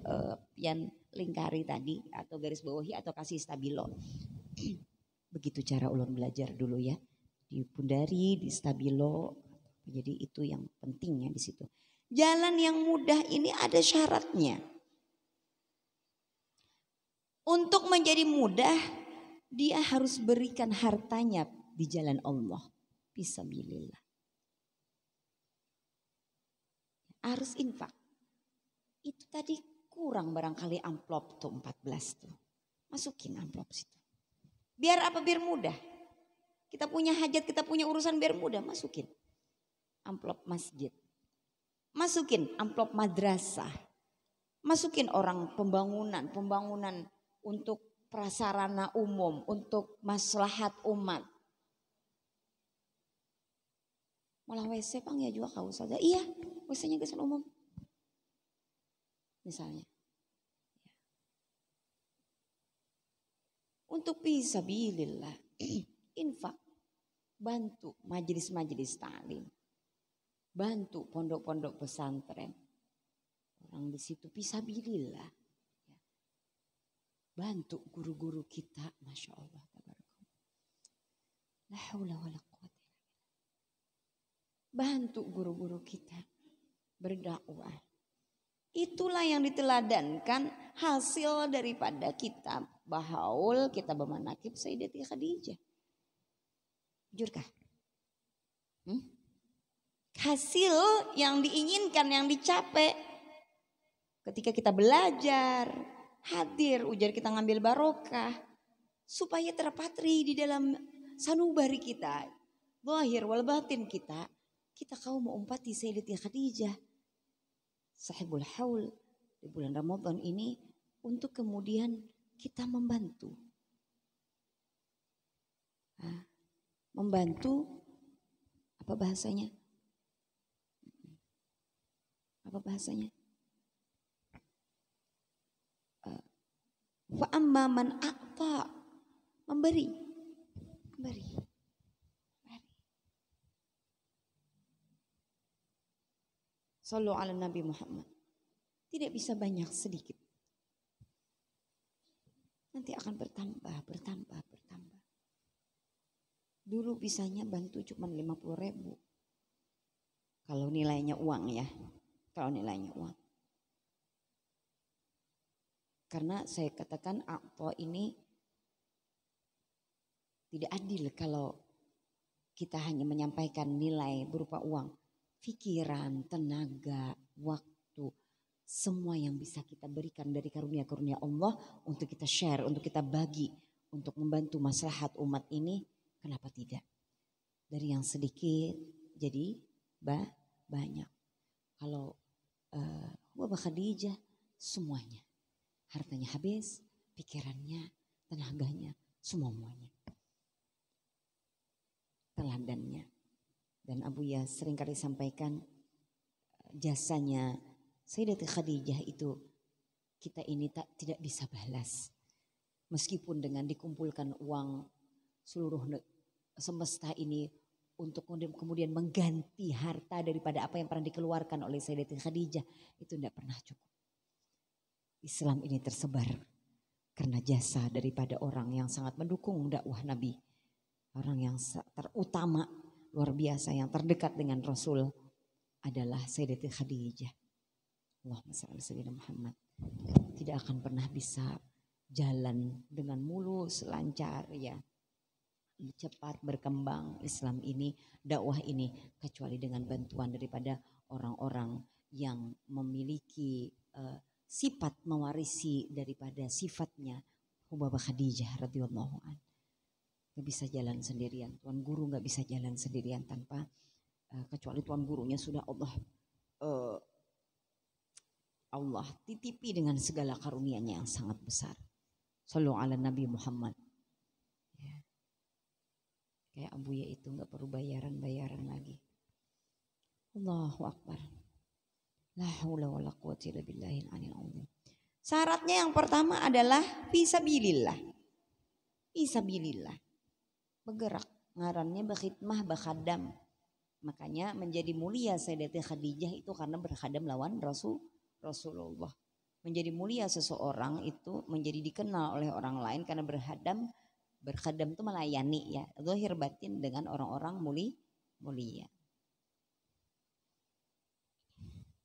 yang lingkari tadi atau garis bawahi atau kasih stabilo. Begitu cara ulun belajar dulu ya, di pundari, di stabilo. Jadi itu yang pentingnya di situ. Jalan yang mudah ini ada syaratnya. Untuk menjadi mudah, dia harus berikan hartanya di jalan Allah. Fisabilillah. Harus infak. Itu tadi kurang barangkali amplop tuh 14 tuh. Masukin amplop situ. Biar apa? Biar mudah. Kita punya hajat, kita punya urusan biar mudah. Masukin amplop masjid. Masukin amplop madrasah. Masukin orang pembangunan untuk prasarana umum, untuk maslahat umat. Malah WC pang ya juga kau saja. Iya, WC-nya gesan umum. Misalnya. untuk fisabilillah. Infak, bantu majelis-majelis taklim, bantu pondok-pondok pesantren. Orang di situ fisabilillah. Bantu guru-guru kita, Masya Allah. La haula wala quwwata. Bantu guru-guru kita berdakwah. Itulah yang diteladankan hasil daripada kitab Bahaul, kitab Manaqib Sayyidati Khadijah. Jujurkah? Hasil yang diinginkan, yang dicapai ketika kita belajar, hadir, ujar kita ngambil barokah, supaya terpatri di dalam sanubari kita, zahir wal batin kita kaum ummati Sayyidati Khadijah, sahibul haul di bulan Ramadan ini, untuk kemudian kita membantu. Membantu, apa bahasanya? Apa bahasanya? Wa amma man a'ta, memberi. Sallu ala Nabi Muhammad. Tidak bisa banyak, sedikit. Nanti akan bertambah. Dulu bisanya bantu cuma 50.000. Kalau nilainya uang ya. Karena saya katakan akto ini tidak adil kalau kita hanya menyampaikan nilai berupa uang. Pikiran, tenaga, waktu, semua yang bisa kita berikan dari karunia-karunia Allah untuk kita share, untuk kita bagi, untuk membantu maslahat umat ini, kenapa tidak? Dari yang sedikit jadi banyak. Kalau Bapak Khadijah semuanya, hartanya habis, pikirannya, tenaganya, semuanya. Teladannya. Dan Abuya seringkali sampaikan jasanya Sayyidati Khadijah itu kita ini tidak bisa balas. Meskipun dengan dikumpulkan uang seluruh semesta ini untuk kemudian mengganti harta daripada apa yang pernah dikeluarkan oleh Sayyidati Khadijah, itu tidak pernah cukup. Islam ini tersebar karena jasa daripada orang yang sangat mendukung dakwah Nabi. Orang yang terutama, luar biasa, yang terdekat dengan Rasul adalah Sayyidati Khadijah. Allahumma shalli ala sayyidina Muhammad. Tidak akan pernah bisa jalan dengan mulus, lancar ya. Cepat berkembang Islam ini, dakwah ini, kecuali dengan bantuan daripada orang-orang yang memiliki sifat mewarisi daripada sifatnya Bapak Khadijah radhiyallahu anha. Gak bisa jalan sendirian, Tuan Guru gak bisa jalan sendirian tanpa kecuali Tuan Gurunya sudah Allah titipi dengan segala karunia-Nya yang sangat besar. Sallu ala Nabi Muhammad. Ya. Kayak Abuya itu gak perlu bayaran lagi. Allahu Akbar. La haula wa la quwwata illa billahil aliyil azim. Syaratnya yang pertama adalah fisabilillah. Fisabilillah. Bergerak, ngarannya berkhidmah, berkhadam. Makanya menjadi mulia Sayyidati Khadijah itu karena berkhadam lawan Rasulullah. Menjadi mulia seseorang itu menjadi dikenal oleh orang lain karena berkhadam itu melayani ya, zahir batin dengan orang-orang mulia.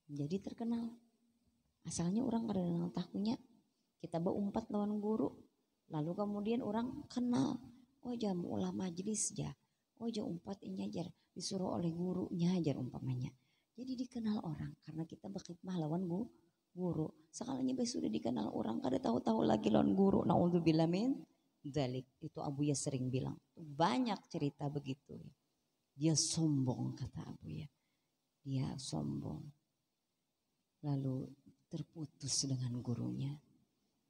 Jadi terkenal. Asalnya orang kada tahunya kita berumpat lawan guru, lalu kemudian orang kenal. Oh jam ulah majelis ja, oh jam umpat ini ajar, disuruh oleh gurunya ajar umpamanya. Jadi dikenal orang karena kita berkhidmah lawan guru. Sekalinya sudah dikenal orang, kada tahu-tahu lagi lawan guru. Naudzubillah min dzalik. Itu Abuya sering bilang. Banyak cerita begitu. Dia sombong kata Abuya. Dia sombong. Lalu terputus dengan gurunya.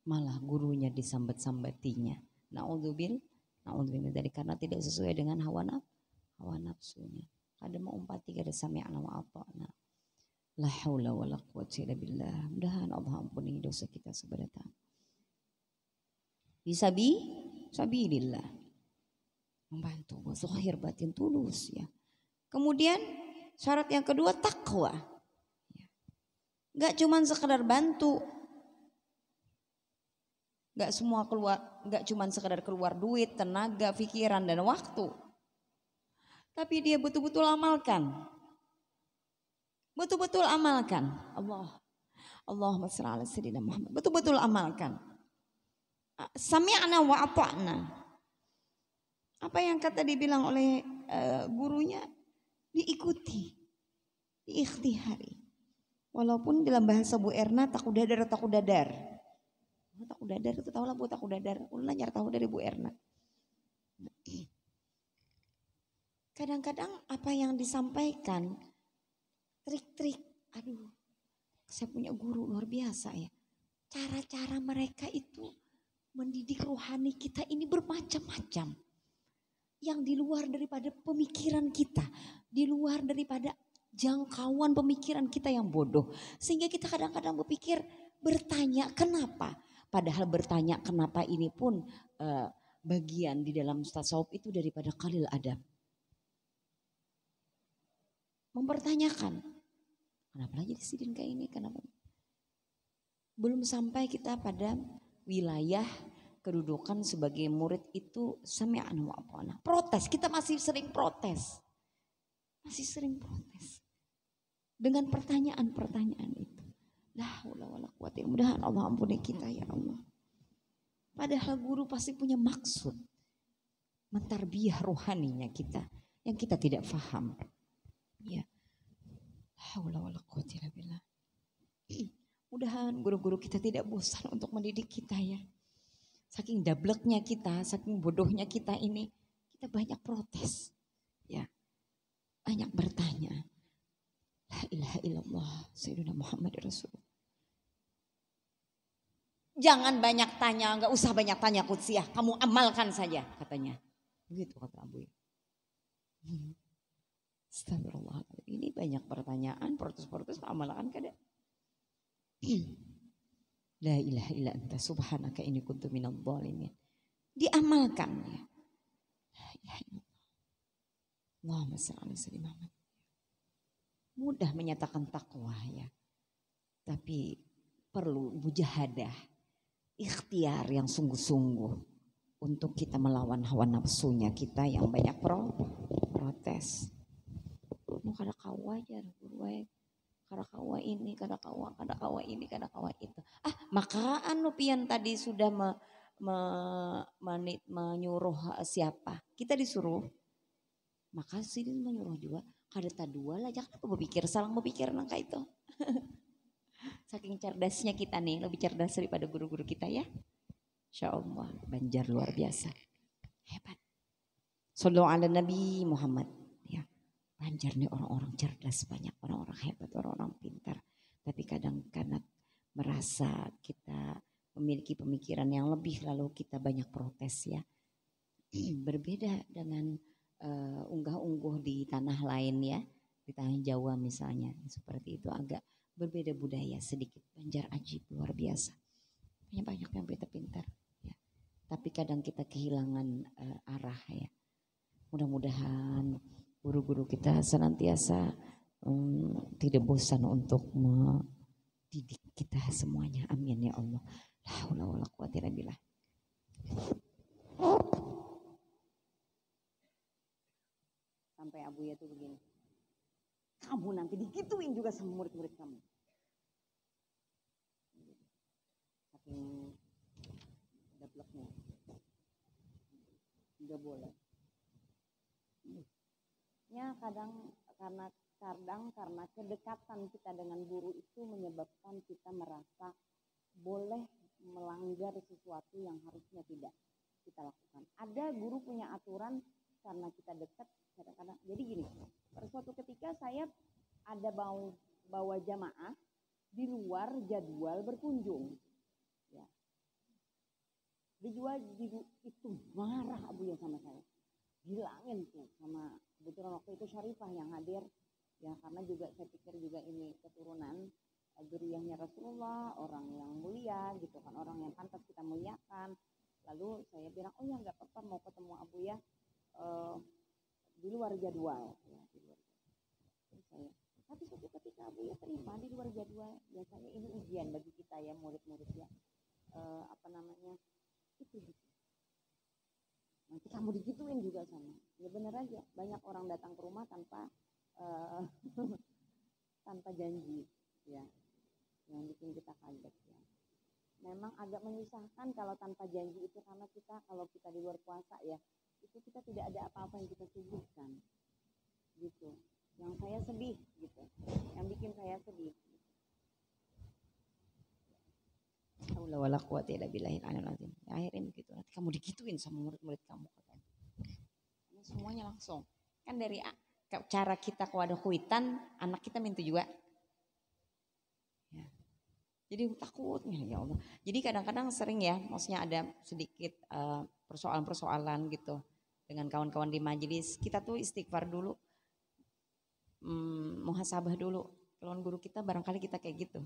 Malah gurunya disambat-sambatinya. Naudzubillah dari karena tidak sesuai dengan hawa nafsunya. Kada mau umpati kada sami'na wa ata'na. La haula wa la quwwata illa billah. Mudahan Allah ampuni dosa kita sebenarnya. sabilillah. Membantu, zahir batin tulus ya. Kemudian syarat yang kedua takwa. Gak cuman sekedar bantu. Gak cuman sekedar keluar duit, tenaga, pikiran dan waktu. Tapi dia betul-betul amalkan. Betul-betul amalkan. Allahumma shalli ala sayyidina Muhammad. Betul-betul amalkan. Sami'na wa ata'na. Apa yang kata dibilang oleh gurunya diikuti, diikhtihari. Walaupun dalam bahasa Bu Erna takudadar. Takudadar itu tahu lah Bu takudadar. Ulah nyari tahu dari Bu Erna. Kadang-kadang apa yang disampaikan trik-trik, aduh, saya punya guru luar biasa ya. Cara-cara mereka itu mendidik rohani kita ini bermacam-macam. Yang di luar daripada pemikiran kita, di luar daripada jangkauan pemikiran kita yang bodoh. Sehingga kita kadang-kadang bertanya kenapa. Padahal bertanya kenapa ini pun bagian di dalam tasawuf itu daripada qalil adab. Mempertanyakan, kenapa lagi disidin kayak ini, kenapa? Belum sampai kita pada wilayah kedudukan sebagai murid itu sami'na wa ata'na. Protes, kita masih sering protes. Dengan pertanyaan-pertanyaan itu. La haula wala quwwata illa billah. Mudahan Allah ampuni kita ya Allah. Padahal guru pasti punya maksud mentarbiyah rohaninya kita yang kita tidak faham. Ya. Haula wala quwwata illa billah. Mudahan guru-guru kita tidak bosan untuk mendidik kita ya. Saking dableknya kita, saking bodohnya kita ini, kita banyak protes. Ya. Banyak bertanya. La ilaha illallah Sayyidina Muhammad Rasulullah. Jangan banyak tanya, enggak usah banyak tanya Qudsiyah, kamu amalkan saja katanya. Begitu kata Abu. Astagfirullah. Ini banyak pertanyaan, protes-protes, amalkan kada. La ilaha illa anta subhanaka inni kuntu minadh dhalimin. Diamalkan ya. La ilaha illallah. Allahumma shalli ala sayyidina Muhammad. Mudah menyatakan takwa ya. Tapi perlu mujahadah, ikhtiar yang sungguh-sungguh untuk kita melawan hawa nafsunya kita yang banyak protes. Mau kada kawa aja guru kada kawa ini, kada kawa ini, kada kawa itu. Maka anu pian tadi sudah menyuruh siapa? Kita disuruh. Maka sidin menyuruh juga. Kada tadua lah, jangan berpikir salah berpikir nangka itu. Saking cerdasnya kita nih, lebih cerdas daripada guru-guru kita ya. Insya Allah, Banjar luar biasa. Hebat. Sallallahu ala Nabi Muhammad. Ya. Banjar nih orang-orang cerdas, banyak orang-orang hebat, orang-orang pintar. Tapi kadang-kadang merasa kita memiliki pemikiran yang lebih lalu kita banyak protes ya. Berbeda dengan unggah-ungguh di tanah lain ya. Di tanah Jawa misalnya. Seperti itu agak berbeda budaya sedikit. Banjar ajib luar biasa. Banyak yang pintar-pintar. Ya. Tapi kadang kita kehilangan arah ya. Mudah-mudahan guru-guru kita senantiasa tidak bosan untuk mendidik kita semuanya. Amin ya Allah. La haula wala quwwata illa billah. Sampai Abuya tuh begini. Kamu nanti digituin juga sama murid-murid kamu. Saking dableknya. Enggak boleh. Ya kadang karena kedekatan kita dengan guru itu menyebabkan kita merasa boleh melanggar sesuatu yang harusnya tidak kita lakukan. Ada guru punya aturan karena kita dekat kadang-kadang. Jadi gini, pada suatu ketika saya ada bawa jamaah di luar jadwal berkunjung. Ya. Dijual itu marah Abu ya sama saya. Bilangin tuh sama kebetulan waktu itu Syarifah yang hadir. Ya karena juga saya pikir juga ini keturunan dzurriyyahnya Rasulullah, orang yang mulia gitu kan, orang yang pantas kita muliakan. Lalu saya bilang, oh ya nggak apa-apa mau ketemu Abu ya di luar jadwal. Ya, di luar jadwal. Tapi suatu ketika Abu ya terima di luar jadwal. Biasanya ini ujian bagi kita ya murid-murid ya. Itu gitu. Nanti kamu digituin juga sama. Ya bener aja. Banyak orang datang ke rumah tanpa tanpa janji ya. Yang bikin kita kaget ya. Memang agak menyusahkan kalau tanpa janji itu karena kalau kita di luar puasa ya, itu kita tidak ada apa-apa yang kita suguhkan gitu. Yang saya sedih gitu, yang bikin saya sedih. Haula wala quwwata illa billahil aliyil azim. Akhirnya begitu, nanti kamu digituin sama murid-murid kamu katanya. Ini semuanya langsung. Kan dari cara kita kewadah kuitan, anak kita minta juga. Ya. Jadi takutnya ya Allah. Jadi kadang-kadang sering ya, maksudnya ada sedikit persoalan-persoalan gitu dengan kawan-kawan di majelis. Kita tuh istighfar dulu, muhasabah dulu. Lawan guru kita barangkali kita kayak gitu.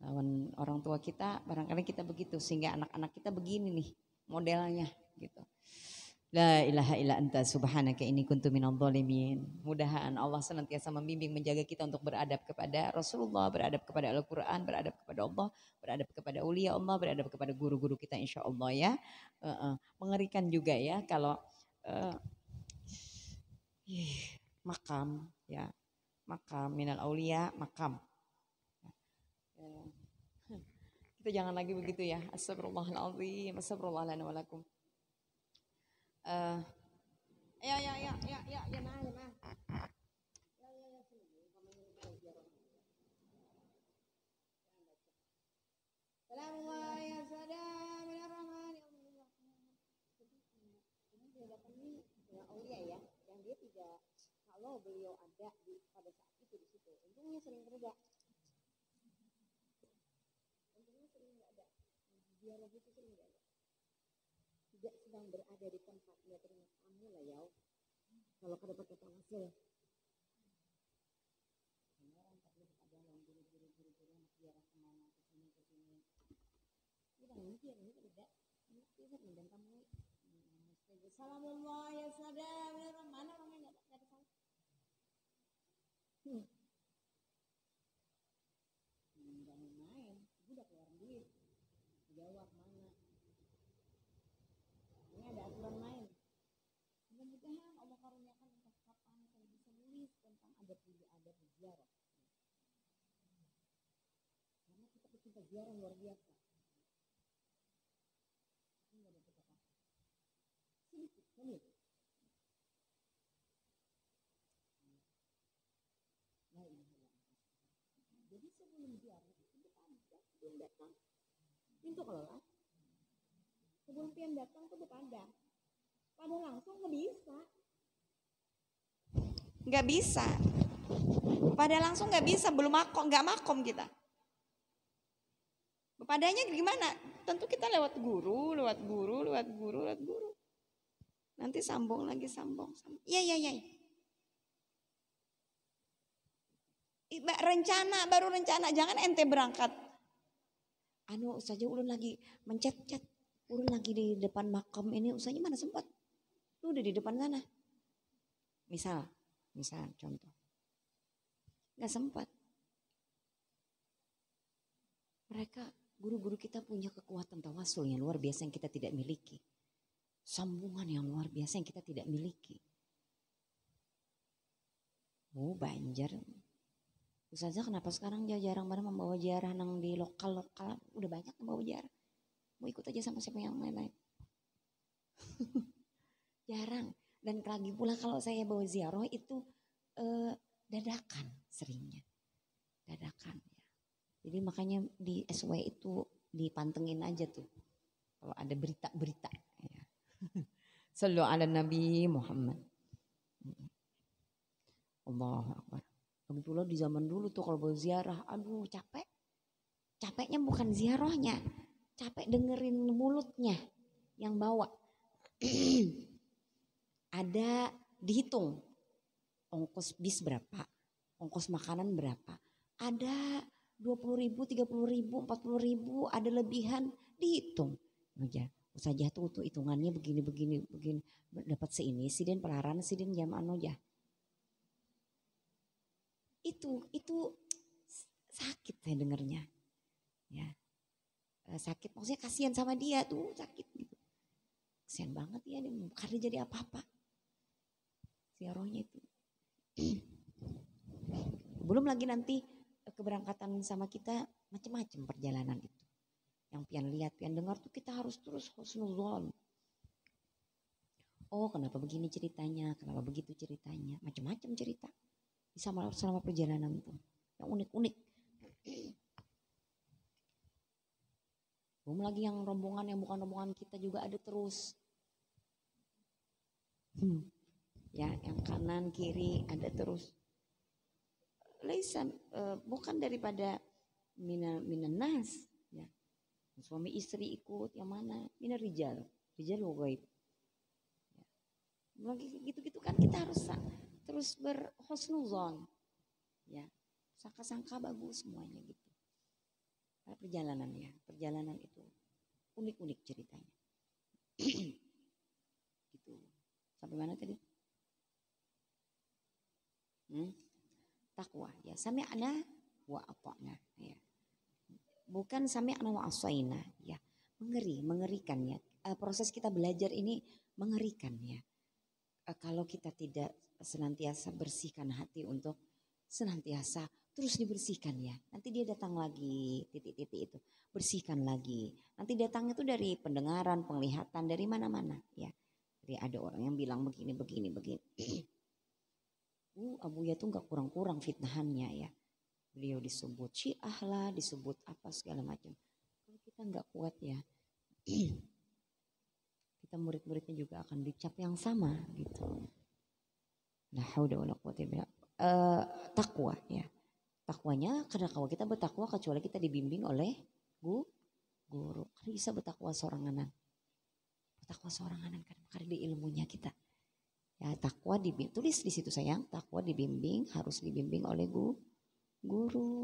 Lawan orang tua kita barangkali kita begitu, sehingga anak-anak kita begini nih modelnya gitu. La ilaha illa anta subhanaka inni kuntu minadh dhalimin. Mudah-mudahan Allah senantiasa membimbing menjaga kita untuk beradab kepada Rasulullah, beradab kepada Al-Quran, beradab kepada Allah, beradab kepada ulia Allah, beradab kepada guru-guru kita insyaallah ya. Mengerikan juga ya kalau makam ya. Makam minal aulia, makam. Kita jangan lagi begitu ya. Astagfirullahaladzim, astagfirullahaladzim walakum. Ya nah. Yang dia tidak, kalau beliau ada pada saat itu di situ, untungnya sering berada. Ziarah itu sering nggak ada. Tidak sedang berada di tempatnya terima tamu lah ya. Kalau kada pakai tawasul. Orang tak boleh ada yang guru-guru anak ziarah kemana ke sini. Tidak mungkin ini tidak. Ini tidak dan tamu. Assalamualaikum ya saudara. Mana orangnya nggak ada salah. Jangan main. Udah keluar duit. Jawab mana? Ini ada aturan main. Mudah-mudahan Allah karuniakan entah kapan saya bisa nulis tentang adab ziarah. Karena kita pecinta ziarah luar biasa. Ini ada apa? Sedikit menit. Nah ini. Jadi sebelum ziarah itu sebelum datang. Pintu kelola. Sebelum pian datang tuh pada langsung nggak bisa. Pada langsung nggak bisa, nggak makom kita. Padanya gimana? Tentu kita lewat guru. Nanti sambung. Iya. Baru rencana, jangan ente berangkat. Saja ulun lagi mencet-cet. Ulun lagi di depan makam ini, usahanya mana sempat. Lu udah di depan sana. Misal contoh. Gak sempat. Mereka, guru-guru kita punya kekuatan tawasul yang luar biasa yang kita tidak miliki. Sambungan yang luar biasa yang kita tidak miliki. Banjar. Ustazah kenapa sekarang jarang banget membawa ziarah nang di lokal. Udah banyak yang bawa ziarah. Mau ikut aja sama siapa yang lain-lain. Jarang. Dan lagi pula kalau saya bawa ziarah itu dadakan seringnya. Dadakan ya. Jadi makanya di SW itu dipantengin aja tuh. Kalau ada berita-berita. Ya. Sallu ala Nabi Muhammad. Allahu Akbar. Begitulah di zaman dulu tuh kalau bawa ziarah, aduh capek. Capeknya bukan ziarahnya, capek dengerin mulutnya yang bawa. Ada dihitung ongkos bis berapa, ongkos makanan berapa. Ada 20.000, 30.000, 40.000, ada lebihan dihitung. aja. Usajah tuh hitungannya begini dapat seini siden pelaran siden jam anu aja. Itu sakit saya dengernya. Ya. Sakit maksudnya kasihan sama dia tuh sakit gitu. Kasihan banget ya karena jadi apa-apa. Si rohnya itu. Belum lagi nanti keberangkatan sama kita macam-macam perjalanan itu. Yang pian lihat, pian dengar tuh kita harus terus husnuzon. Oh kenapa begini ceritanya, kenapa begitu ceritanya. Macam-macam cerita. Selama perjalanan tuh. Yang unik-unik. Belum lagi yang rombongan yang bukan rombongan kita juga ada terus. Ya yang kanan kiri ada terus. Laisan bukan daripada minan nas. Ya. Suami istri ikut yang mana? Minar rijal gaib. Ya. Lagi gitu-gitu kan kita harus terus berhusnuzon. Ya. Sangka-sangka bagus semuanya gitu. Perjalanan itu unik-unik ceritanya. Gitu. Sampai mana tadi? Takwa ya, sami'na wa ata'na ya. Bukan sami'na wa asaina ya. Mengerikan ya. Proses kita belajar ini mengerikan ya. Kalau kita tidak senantiasa bersihkan hati untuk senantiasa terus dibersihkan ya. Nanti dia datang lagi titik-titik itu. Bersihkan lagi. Nanti datangnya itu dari pendengaran, penglihatan, dari mana-mana ya. Jadi ada orang yang bilang begini. Abuya tuh gak kurang-kurang fitnahannya ya. Beliau disebut syiah lah, disebut apa segala macam. Kalau kita gak kuat ya. Kita murid-muridnya juga akan dicap yang sama gitu. La haula wala quwwata illa billah. Takwa ya. Takwanya karena kalau kita bertakwa kecuali kita dibimbing oleh guru. Karena bisa bertakwa soranganan. Bertakwa soranganan karena di ilmunya kita. Ya takwa tulis di situ sayang. Takwa dibimbing harus dibimbing oleh guru.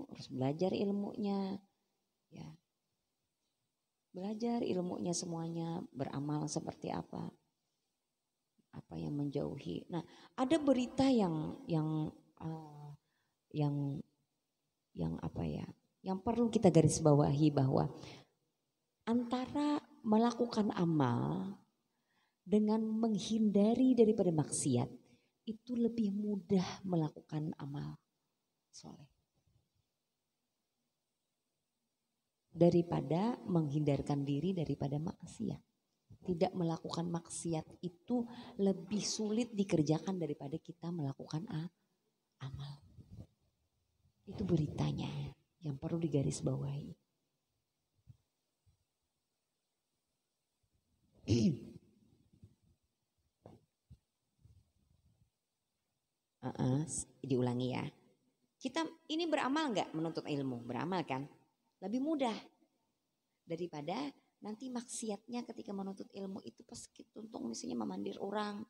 Harus belajar ilmunya. Ya. Belajar ilmunya semuanya. Beramal seperti apa. Apa yang menjauhi. Nah ada berita yang apa ya, yang perlu kita garis bawahi bahwa antara melakukan amal dengan menghindari daripada maksiat itu lebih mudah melakukan amal soleh daripada menghindarkan diri daripada maksiat. Tidak melakukan maksiat itu lebih sulit dikerjakan daripada kita melakukan amal. Itu beritanya yang perlu digarisbawahi. Diulangi ya. Kita ini beramal nggak menuntut ilmu? Beramal kan? Lebih mudah daripada nanti maksiatnya ketika menuntut ilmu itu pas tuntung misalnya memandir orang.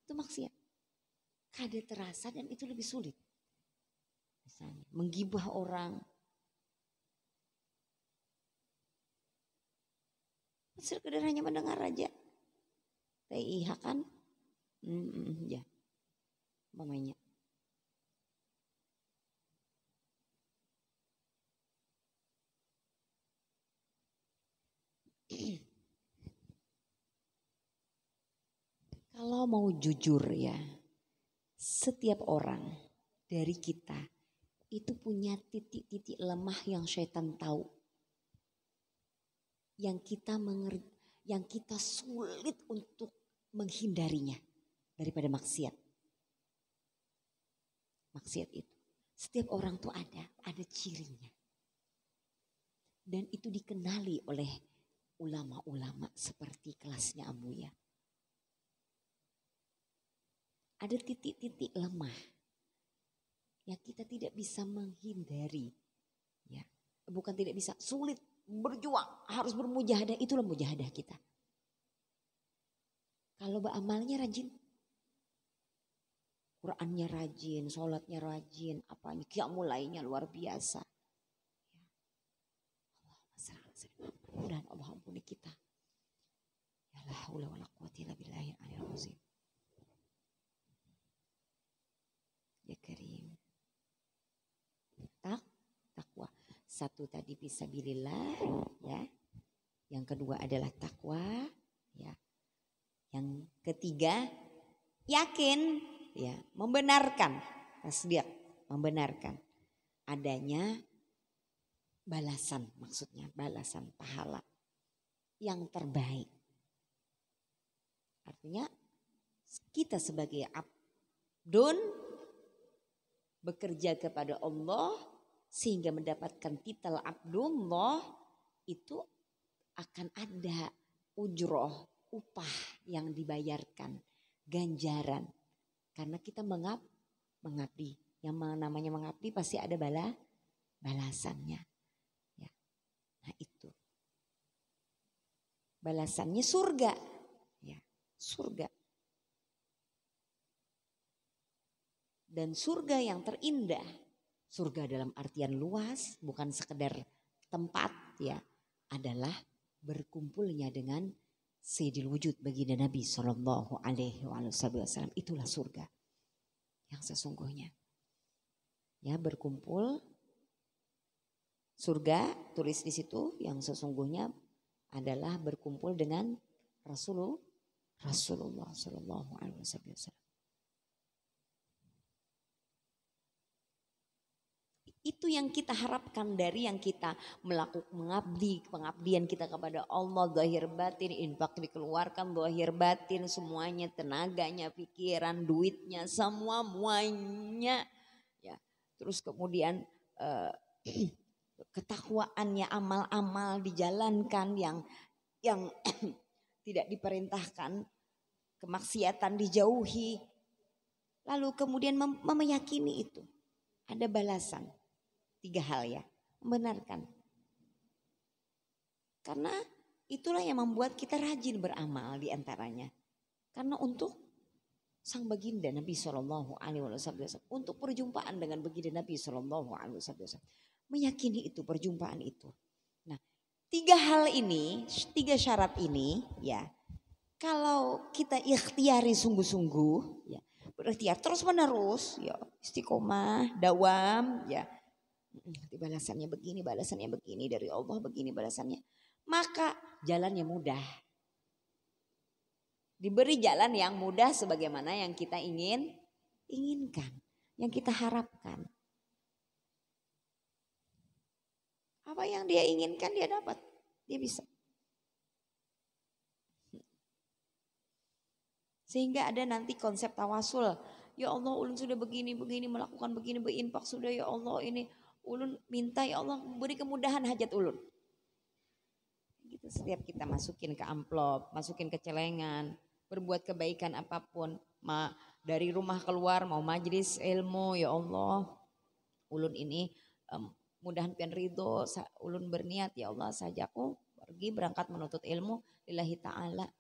Itu maksiat. Kada terasa dan itu lebih sulit. Misalnya menggibah orang. Sekedar hanya mendengar aja. TIH kan? Ya. Mamanya. Kalau mau jujur ya. Setiap orang dari kita itu punya titik-titik lemah yang syaitan tahu. Yang kita sulit untuk menghindarinya daripada maksiat. Maksiat itu. Setiap orang tuh ada cirinya. Dan itu dikenali oleh ulama-ulama seperti kelasnya Abuya. Ada titik-titik lemah yang kita tidak bisa menghindari. Ya, bukan tidak bisa, sulit berjuang, harus bermujahadah, itulah mujahadah kita. Kalau beramalnya rajin, Qurannya rajin, sholatnya rajin, apanya, qiyamulailnya luar biasa. Ya. Mudah-mudahan Allah ampuni kita. La haula wala quwwata illa billahil aliyil azim. Ya Karim. Takwa. Satu tadi fisabilillah, ya. Yang kedua adalah takwa, ya. Yang ketiga yakin, ya, membenarkan, tasdiq, membenarkan adanya balasan, maksudnya balasan pahala yang terbaik. Artinya kita sebagai abdun bekerja kepada Allah sehingga mendapatkan titel Abdullah, itu akan ada ujroh, upah yang dibayarkan, ganjaran. Karena kita mengabdi. Yang namanya mengabdi pasti ada balasannya. Ya. Nah itu. Balasannya surga. Ya, surga. Dan surga yang terindah, surga dalam artian luas, bukan sekedar tempat, ya, adalah berkumpulnya dengan Sayyidil Wujud baginda Nabi Sallallahu Alaihi Wasallam. Itulah surga yang sesungguhnya. Ya, berkumpul surga, tulis di situ, yang sesungguhnya adalah berkumpul dengan Rasulullah Sallallahu Alaihi Wasallam. Itu yang kita harapkan dari yang kita melakukan pengabdian kita kepada Allah, zahir batin, infak dikeluarkan, zahir batin, semuanya, tenaganya, pikiran, duitnya, semuanya. Ya, terus kemudian ketakwaannya, amal-amal dijalankan yang tidak diperintahkan, kemaksiatan dijauhi. Lalu kemudian meyakini itu ada balasan. 3 hal, ya, membenarkan. Karena itulah yang membuat kita rajin beramal diantaranya. Karena untuk sang baginda Nabi Sallallahu Alaihi Wasallam, untuk perjumpaan dengan baginda Nabi Sallallahu Alaihi Wasallam, meyakini itu, perjumpaan itu. Nah, 3 hal ini, 3 syarat ini, ya, kalau kita ikhtiari sungguh-sungguh, ya, berikhtiar terus menerus, ya, istiqomah, dawam, ya. Balasannya begini dari Allah, begini balasannya. Maka jalannya mudah. Diberi jalan yang mudah sebagaimana yang kita inginkan, yang kita harapkan. Apa yang dia inginkan dia dapat, dia bisa. Sehingga ada nanti konsep tawasul. Ya Allah, ulun sudah begini melakukan begini, berinfak sudah, ya Allah, ini ulun minta, ya Allah beri kemudahan hajat ulun. Gitu, setiap kita masukin ke amplop, masukin ke celengan, berbuat kebaikan apapun, dari rumah keluar mau majelis ilmu, ya Allah, ulun ini mudahan pian ridho, ulun berniat, ya Allah sajaku pergi berangkat menuntut ilmu lillahi ta'ala.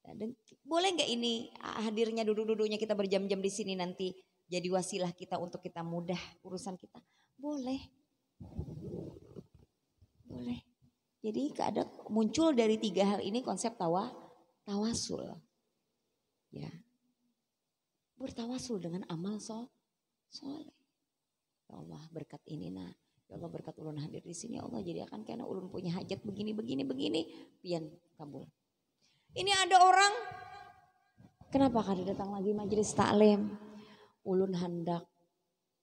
Dan boleh nggak ini hadirnya duduk-duduknya kita berjam-jam di sini nanti jadi wasilah kita untuk kita mudah urusan kita? Boleh. Boleh. Jadi ada muncul dari 3 hal ini konsep tawasul. Ya. Bertawasul dengan amal soleh. Ya Allah berkat ini nah. Ya Allah berkat ulun hadir di sini, ya Allah jadi akan karena ulun punya hajat begini pian kabul. Ini ada orang, kenapa kada datang lagi majelis taklim? Ulun hendak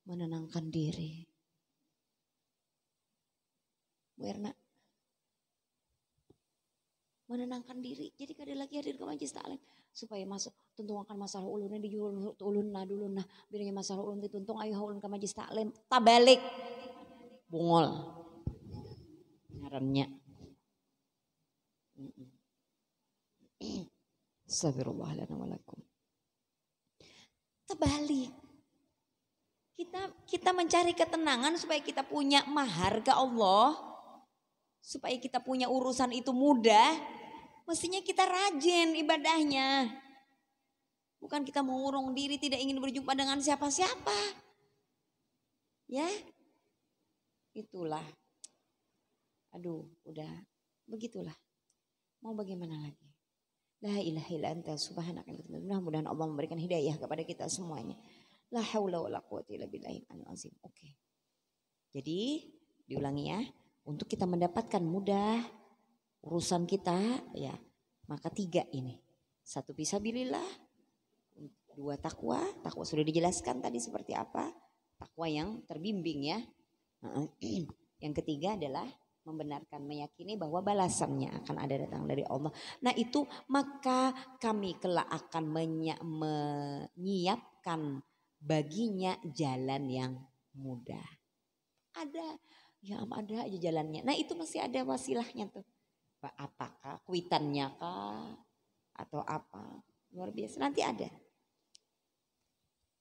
menenangkan diri. Bu Erna, menenangkan diri. Jadi kada lagi hadir ke majelis taklim supaya masuk tuntungan masalah ulunnya di ulun nah biranya masalah ulun dituntung ayo ulun ke majelis taklim. Tabalik. Bungol. Ngarannya. Astagfirullahaladzim walakum. Terbalik. Kita mencari ketenangan supaya kita punya mahar ke Allah. Supaya kita punya urusan itu mudah. Mestinya kita rajin ibadahnya. Bukan kita mengurung diri tidak ingin berjumpa dengan siapa-siapa. Ya. Itulah. Aduh udah begitulah. Mau bagaimana lagi? La ilaha illa anta subhanaka. Mudah-mudahan Allah memberikan hidayah kepada kita semuanya. La haula wala quwwata illa billahil azim. Oke. Jadi diulangi ya, untuk kita mendapatkan mudah urusan kita ya, maka 3 ini. 1 fisabilillah, 2 takwa, takwa sudah dijelaskan tadi seperti apa, takwa yang terbimbing ya. Yang ketiga adalah membenarkan, meyakini bahwa balasannya akan ada datang dari Allah. Nah itu maka kami kelak akan menyiapkan baginya jalan yang mudah. Ada, ya ada aja jalannya. Nah itu masih ada wasilahnya tuh. Apakah kuitannya kah atau apa? Luar biasa, nanti ada.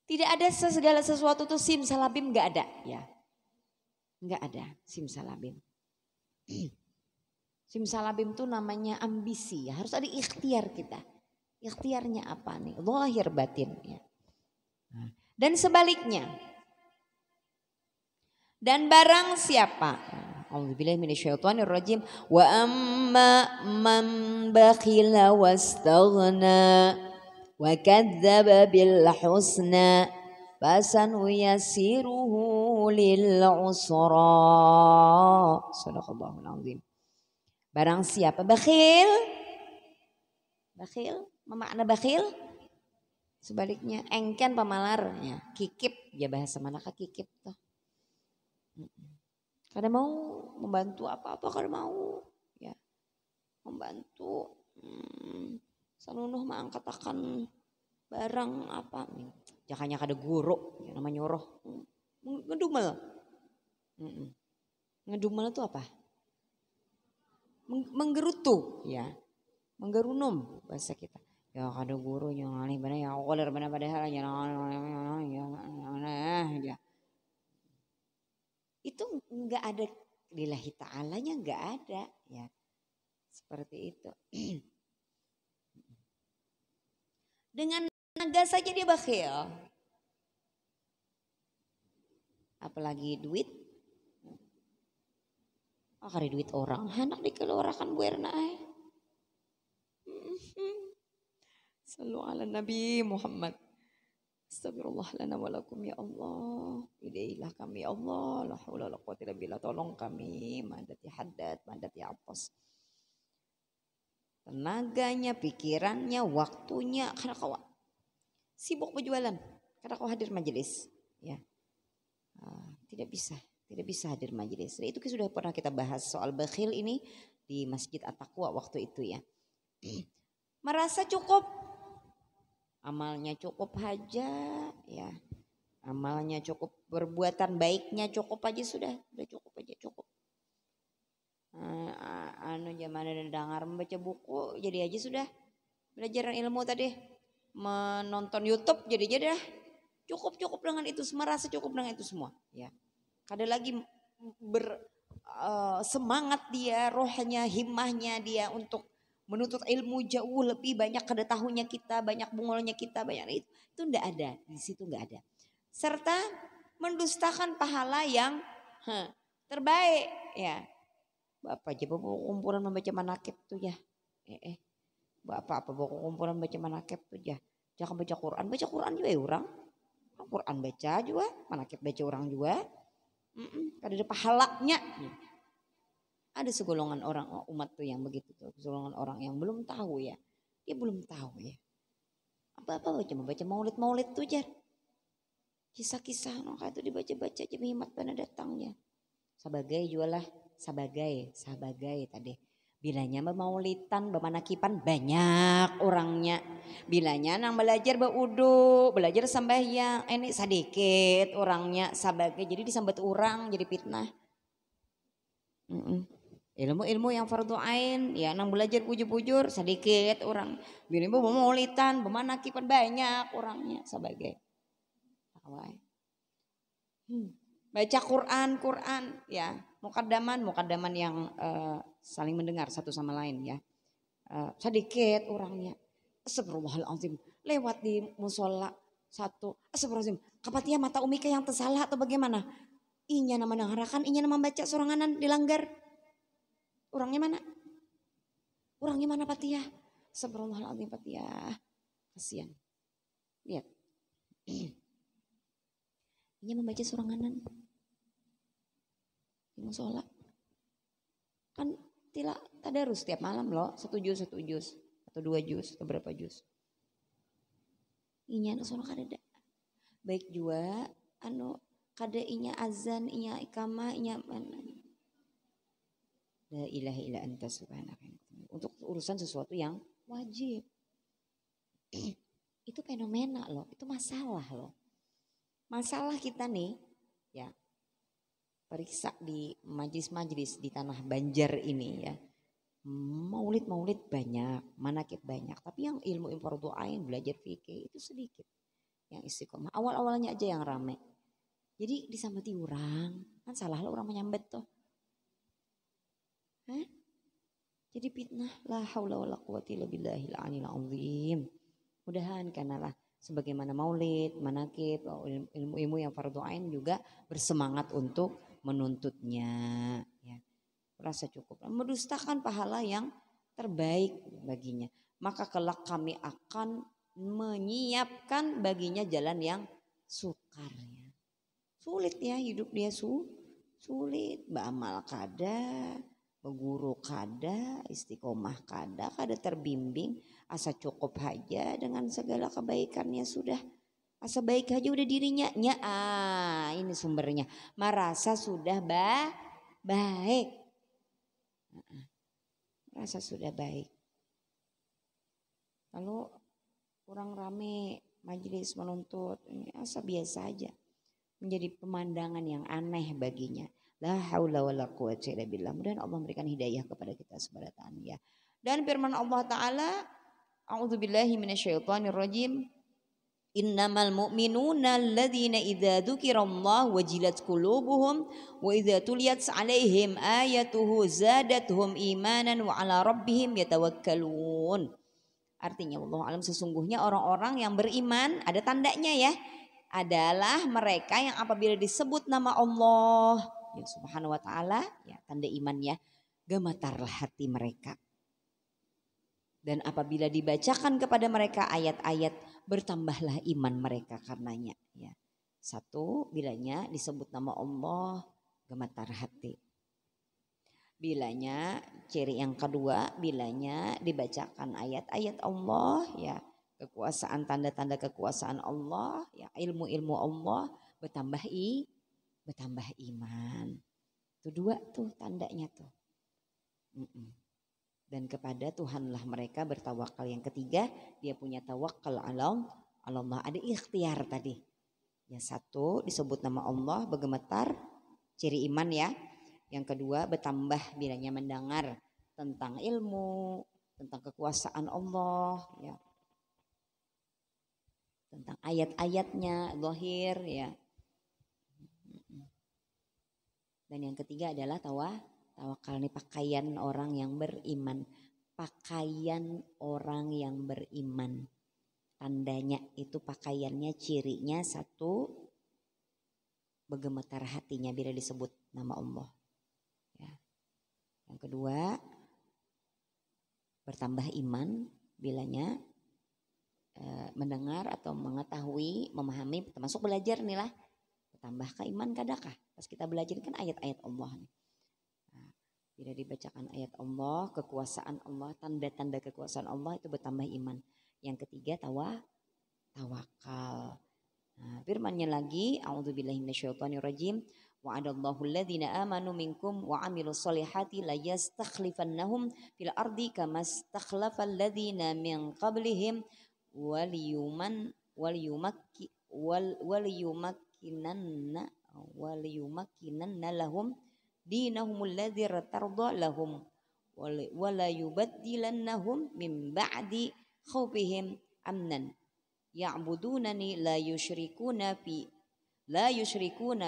Tidak ada segala sesuatu tuh simsalabim, gak ada ya. Gak ada simsalabim. Simsalabim tuh namanya ambisi ya, harus ada ikhtiar kita. Ikhtiarnya apa nih? Zahir batin ya. Dan sebaliknya. Dan barang siapa, A'udzubillahi minasyaitonirrajim, wa amma man bakhila wastaghna wa kadzdzaba bil husna fasanuyassiruhu lil usra. Shadaqallahul azim. Barang siapa bakhil, bakhil, memakna bakhil sebaliknya engken pemalarnya, kikip ya, bahasa manakah kikip tuh. Kada mau membantu apa-apa, kada mau ya membantu. Sanunuh mah angkat akan barang apa, jakanya kada guru ya, namanya nyuruh ngedumel. Ngedumel itu apa? Menggerutu ya, menggerunum bahasa kita. Ya kada guru yang alih benar ya qoler benar padahal ya. Itu enggak ada lillahi ta'alanya, enggak ada ya. Seperti itu. Dengan naga saja dia bakhil. Apalagi duit. Kari duit orang, hendak dikeluarkan buerna ay. Sallu ala Nabi Muhammad. Astagfirullah lana walakum ya Allah. Idailah kami ya Allah. La haula wala quwwata illa billah. Tolong kami. Madati haddad, madati apos. Tenaganya, pikirannya, waktunya. Karena kau sibuk berjualan. Karena kau hadir majelis. Ya. Tidak bisa. Tidak bisa hadir majelis. Itu sudah pernah kita bahas soal bakhil ini di Masjid At-Taqwa waktu itu ya. Merasa cukup. Amalnya cukup aja ya. Amalnya cukup, perbuatan baiknya cukup aja sudah cukup aja, cukup. Zaman ada dengar membaca buku jadi aja sudah. Belajar ilmu tadi, menonton YouTube jadi aja dah. Cukup dengan itu, merasa cukup dengan itu semua ya. Kada lagi semangat dia, rohnya, himmahnya dia untuk menuntut ilmu jauh lebih banyak, kada tahunya kita, banyak bungolnya kita, banyak itu enggak ada, di situ enggak ada. Serta mendustakan pahala yang terbaik ya. Bapak aja bawa kumpulan membaca manakib tuh ya. Bapak apa bawa kumpulan baca manakib tuh ya. Jangan baca Quran juga ya orang. Quran baca juga, manakib baca orang juga. Kada ada pahalanya. Ada segolongan orang umat tuh yang begitu tuh, segolongan orang yang belum tahu ya. Dia belum tahu ya. Apa cuma baca maulid tuh aja. Kisah-kisah kayak itu dibaca-baca aja himat pada datangnya. Sebagai jualah, sebagai tadi. Bilanya bermaulitan, bermanakipan banyak orangnya. Bilanya nang belajar berudu, belajar sembahyang, ini sedikit orangnya sebagai. Jadi disambat orang jadi fitnah. Ilmu yang fardu ain ya nang belajar bujur-bujur sedikit orang. Bini bermaulitan, bermanakipan banyak orangnya sebagai. Baca Quran ya, mukaddaman yang saling mendengar satu sama lain ya. Sedikit orangnya. Astagfirullahalazim, lewat di musola satu. Astagfirullahalazim, kapatia mata umika yang tersalah atau bagaimana? Inya nama nangarakan, inya nama baca soranganan dilanggar. Orangnya mana? Patia? Astagfirullahaladzim Fatihah. Kasihan. Lihat. Ini membaca suranganan. Di musola. Kan tidak tadarus setiap malam loh. 1 juz. Atau 2 juz. Atau berapa juz. Inya sono kadada. Baik juga. Kada inya azan. Inya ikamah. Inya mana. La ilaha illa anta subhanaka. Untuk urusan sesuatu yang wajib. Itu fenomena loh. Itu masalah loh. Masalah kita nih. Ya. Periksa di majlis-majlis di tanah Banjar ini ya. Maulid banyak, manakib banyak. Tapi yang ilmu fardu ain, belajar fikih itu sedikit. Yang istiqomah. Awal-awalnya aja yang rame. Jadi disambati orang. Kan salah lah orang menyambat tuh. Hah? Jadi fitnah. La haula wala quwwata illa billahil aliyil azim. Mudahan karena lah sebagaimana maulid, manakib, ilmu-ilmu yang fardu ain juga bersemangat untuk menuntutnya. Ya. Rasa cukup. Mendustakan pahala yang terbaik baginya. Maka kelak kami akan menyiapkan baginya jalan yang sukar. Ya. Sulit ya hidup dia sulit. Beramal kada, berguru kada, istiqomah kada terbimbing. Asa cukup aja dengan segala kebaikannya sudah. Asa baik aja udah dirinya. Ini sumbernya. Merasa sudah baik. Merasa sudah baik. Lalu kurang rame majelis menuntut. Ini asa biasa aja. Menjadi pemandangan yang aneh baginya. La haula wala quwwata illa billah. Mudah-mudahan Allah memberikan hidayah kepada kita sebaratan ya. Dan firman Allah Ta'ala. A'udzubillahi minasyaitonirrajim. Innamal mu'minuna alladzina idza dzukirallahu wajilat qulubuhum wa idza tuliyat 'alaihim ayatuhu zadatuhum imanan wa 'ala rabbihim yatawakkalun. Artinya Allah alam sesungguhnya orang-orang yang beriman ada tandanya ya. Adalah mereka yang apabila disebut nama Allah ya Subhanahu wa taala ya tanda iman ya gemetarlah hati mereka. Dan apabila dibacakan kepada mereka ayat-ayat bertambahlah iman mereka karenanya. Ya. 1, bilanya disebut nama Allah gemetar hati. Bilanya ciri yang kedua, bilanya dibacakan ayat-ayat Allah ya. Kekuasaan tanda-tanda kekuasaan Allah ya. Ilmu-ilmu Allah bertambah iman. Itu 2 tuh tandanya tuh. Dan kepada Tuhanlah mereka bertawakal. Yang ketiga dia punya tawakal Allah. Ada ikhtiar tadi. Yang 1 disebut nama Allah bergemetar. Ciri iman ya. Yang kedua bertambah bilanya mendengar tentang ilmu. Tentang kekuasaan Allah ya. Tentang ayat-ayatnya zahir ya. Dan yang ketiga adalah tawakal ini pakaian orang yang beriman. Pakaian orang yang beriman. Tandanya itu pakaiannya cirinya 1. Bergemetar hatinya bila disebut nama Allah. Ya. Yang kedua bertambah iman bilanya mendengar atau mengetahui, memahami termasuk belajar nih lah. Bertambah iman kadakah? Pas kita belajar kan ayat-ayat Allah nih. Bila dibacakan ayat Allah, kekuasaan Allah, tanda-tanda kekuasaan Allah itu bertambah iman. Yang ketiga tawakal. Nah, firmannya lagi, a'udzubillahi minasyaitonirrajim. Wa'adallahu alladhina amanu minkum wa 'amilus solihati la yastakhlifannahum fil ardi kama stakhlafal ladzina min qablihim waliyumakkinanna lahum dinahumul ladzi tarda lahum wala yubaddilannahum min ba'di khaufihim amnan ya'budunani la yusyrikuna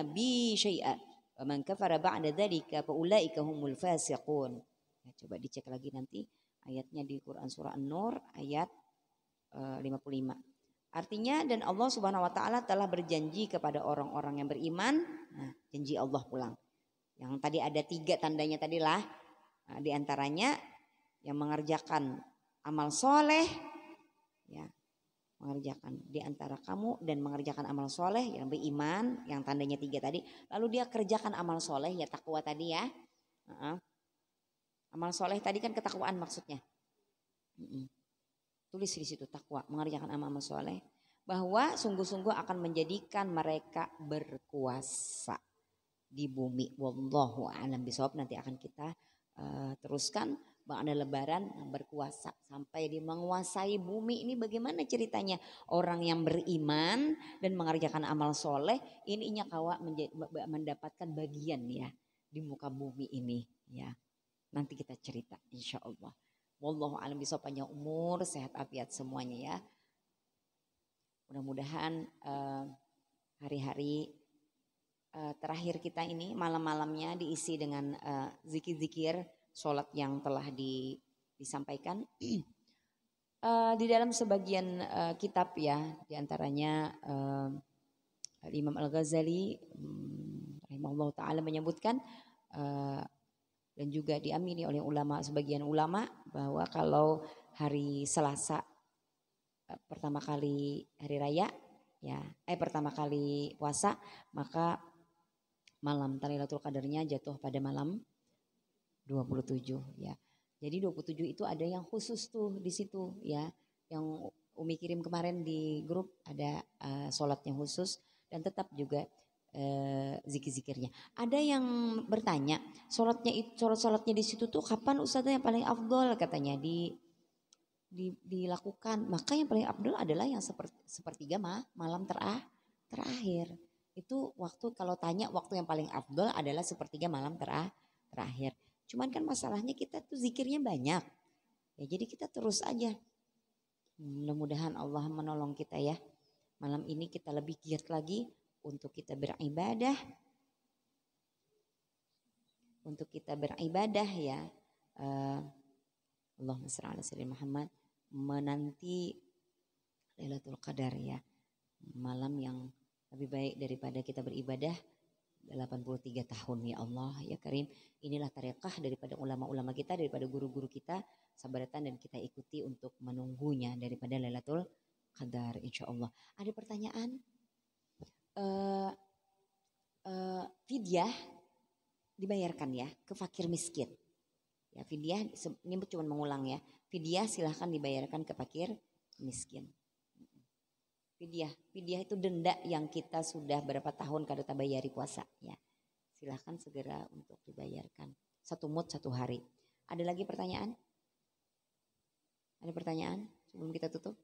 bi syai'a wa man kafara ba'da dzalika fa ulaika humul fasiqun. Ya, coba dicek lagi nanti ayatnya di Quran surah An-Nur ayat 55. Artinya dan Allah Subhanahu wa taala telah berjanji kepada orang-orang yang beriman. Nah, janji Allah pulang. Yang tadi ada 3 tandanya tadilah. Nah, di antaranya yang mengerjakan amal soleh, ya, mengerjakan di antara kamu dan mengerjakan amal soleh yang beriman, yang tandanya 3 tadi. Lalu dia kerjakan amal soleh, ya takwa tadi ya. Amal soleh tadi kan ketakwaan maksudnya. Tulis di situ takwa, mengerjakan amal soleh, bahwa sungguh-sungguh akan menjadikan mereka berkuasa di bumi. Wallahu a'lam bishawab. Nanti akan kita teruskan. Bang ada lebaran berkuasa sampai dia menguasai bumi ini bagaimana ceritanya orang yang beriman dan mengerjakan amal soleh ininya kawa mendapatkan bagian ya di muka bumi ini ya. Nanti kita cerita insya Allah. Wallahu a'lam bishawab, panjang umur, sehat afiat semuanya ya. Mudah-mudahan hari-hari terakhir kita ini malam-malamnya diisi dengan zikir-zikir sholat yang telah disampaikan. Di dalam sebagian kitab ya, diantaranya Imam Al-Ghazali rahimahullah ta'ala menyebutkan dan juga diamini oleh ulama, sebagian ulama, bahwa kalau hari Selasa pertama kali hari raya ya, pertama kali puasa, maka malam Lailatul Qadarnya jatuh pada malam 27 ya. Jadi 27 itu ada yang khusus tuh di situ ya. Yang Umi kirim kemarin di grup ada sholat yang khusus dan tetap juga zikir-zikirnya. Ada yang bertanya, sholatnya di situ tuh kapan Ustazah yang paling afdol katanya dilakukan. Maka yang paling afdol adalah yang sepertiga malam terakhir. Itu waktu, kalau tanya waktu yang paling afdol adalah sepertiga malam terakhir. Cuman kan masalahnya kita tuh zikirnya banyak. Ya jadi kita terus aja. Mudah-mudahan Allah menolong kita ya. Malam ini kita lebih giat lagi untuk kita beribadah. Untuk kita beribadah ya. Allahumma shalli ala sayyidina Muhammad. Menanti Lailatul Qadar ya. Malam yang lebih baik daripada kita beribadah 83 tahun ya Allah ya Karim. Inilah tarekah daripada ulama-ulama kita, daripada guru-guru kita, sabaratan dan kita ikuti untuk menunggunya daripada Lailatul Qadar insya Allah. Ada pertanyaan? Fidyah dibayarkan ya ke fakir miskin. Ya fidyah ini cuma mengulang ya. Fidyah silahkan dibayarkan ke fakir miskin. Fidyah itu denda yang kita sudah berapa tahun kada bayari puasa ya. Silahkan segera untuk dibayarkan. 1 mud 1 hari. Ada lagi pertanyaan? Ada pertanyaan sebelum kita tutup?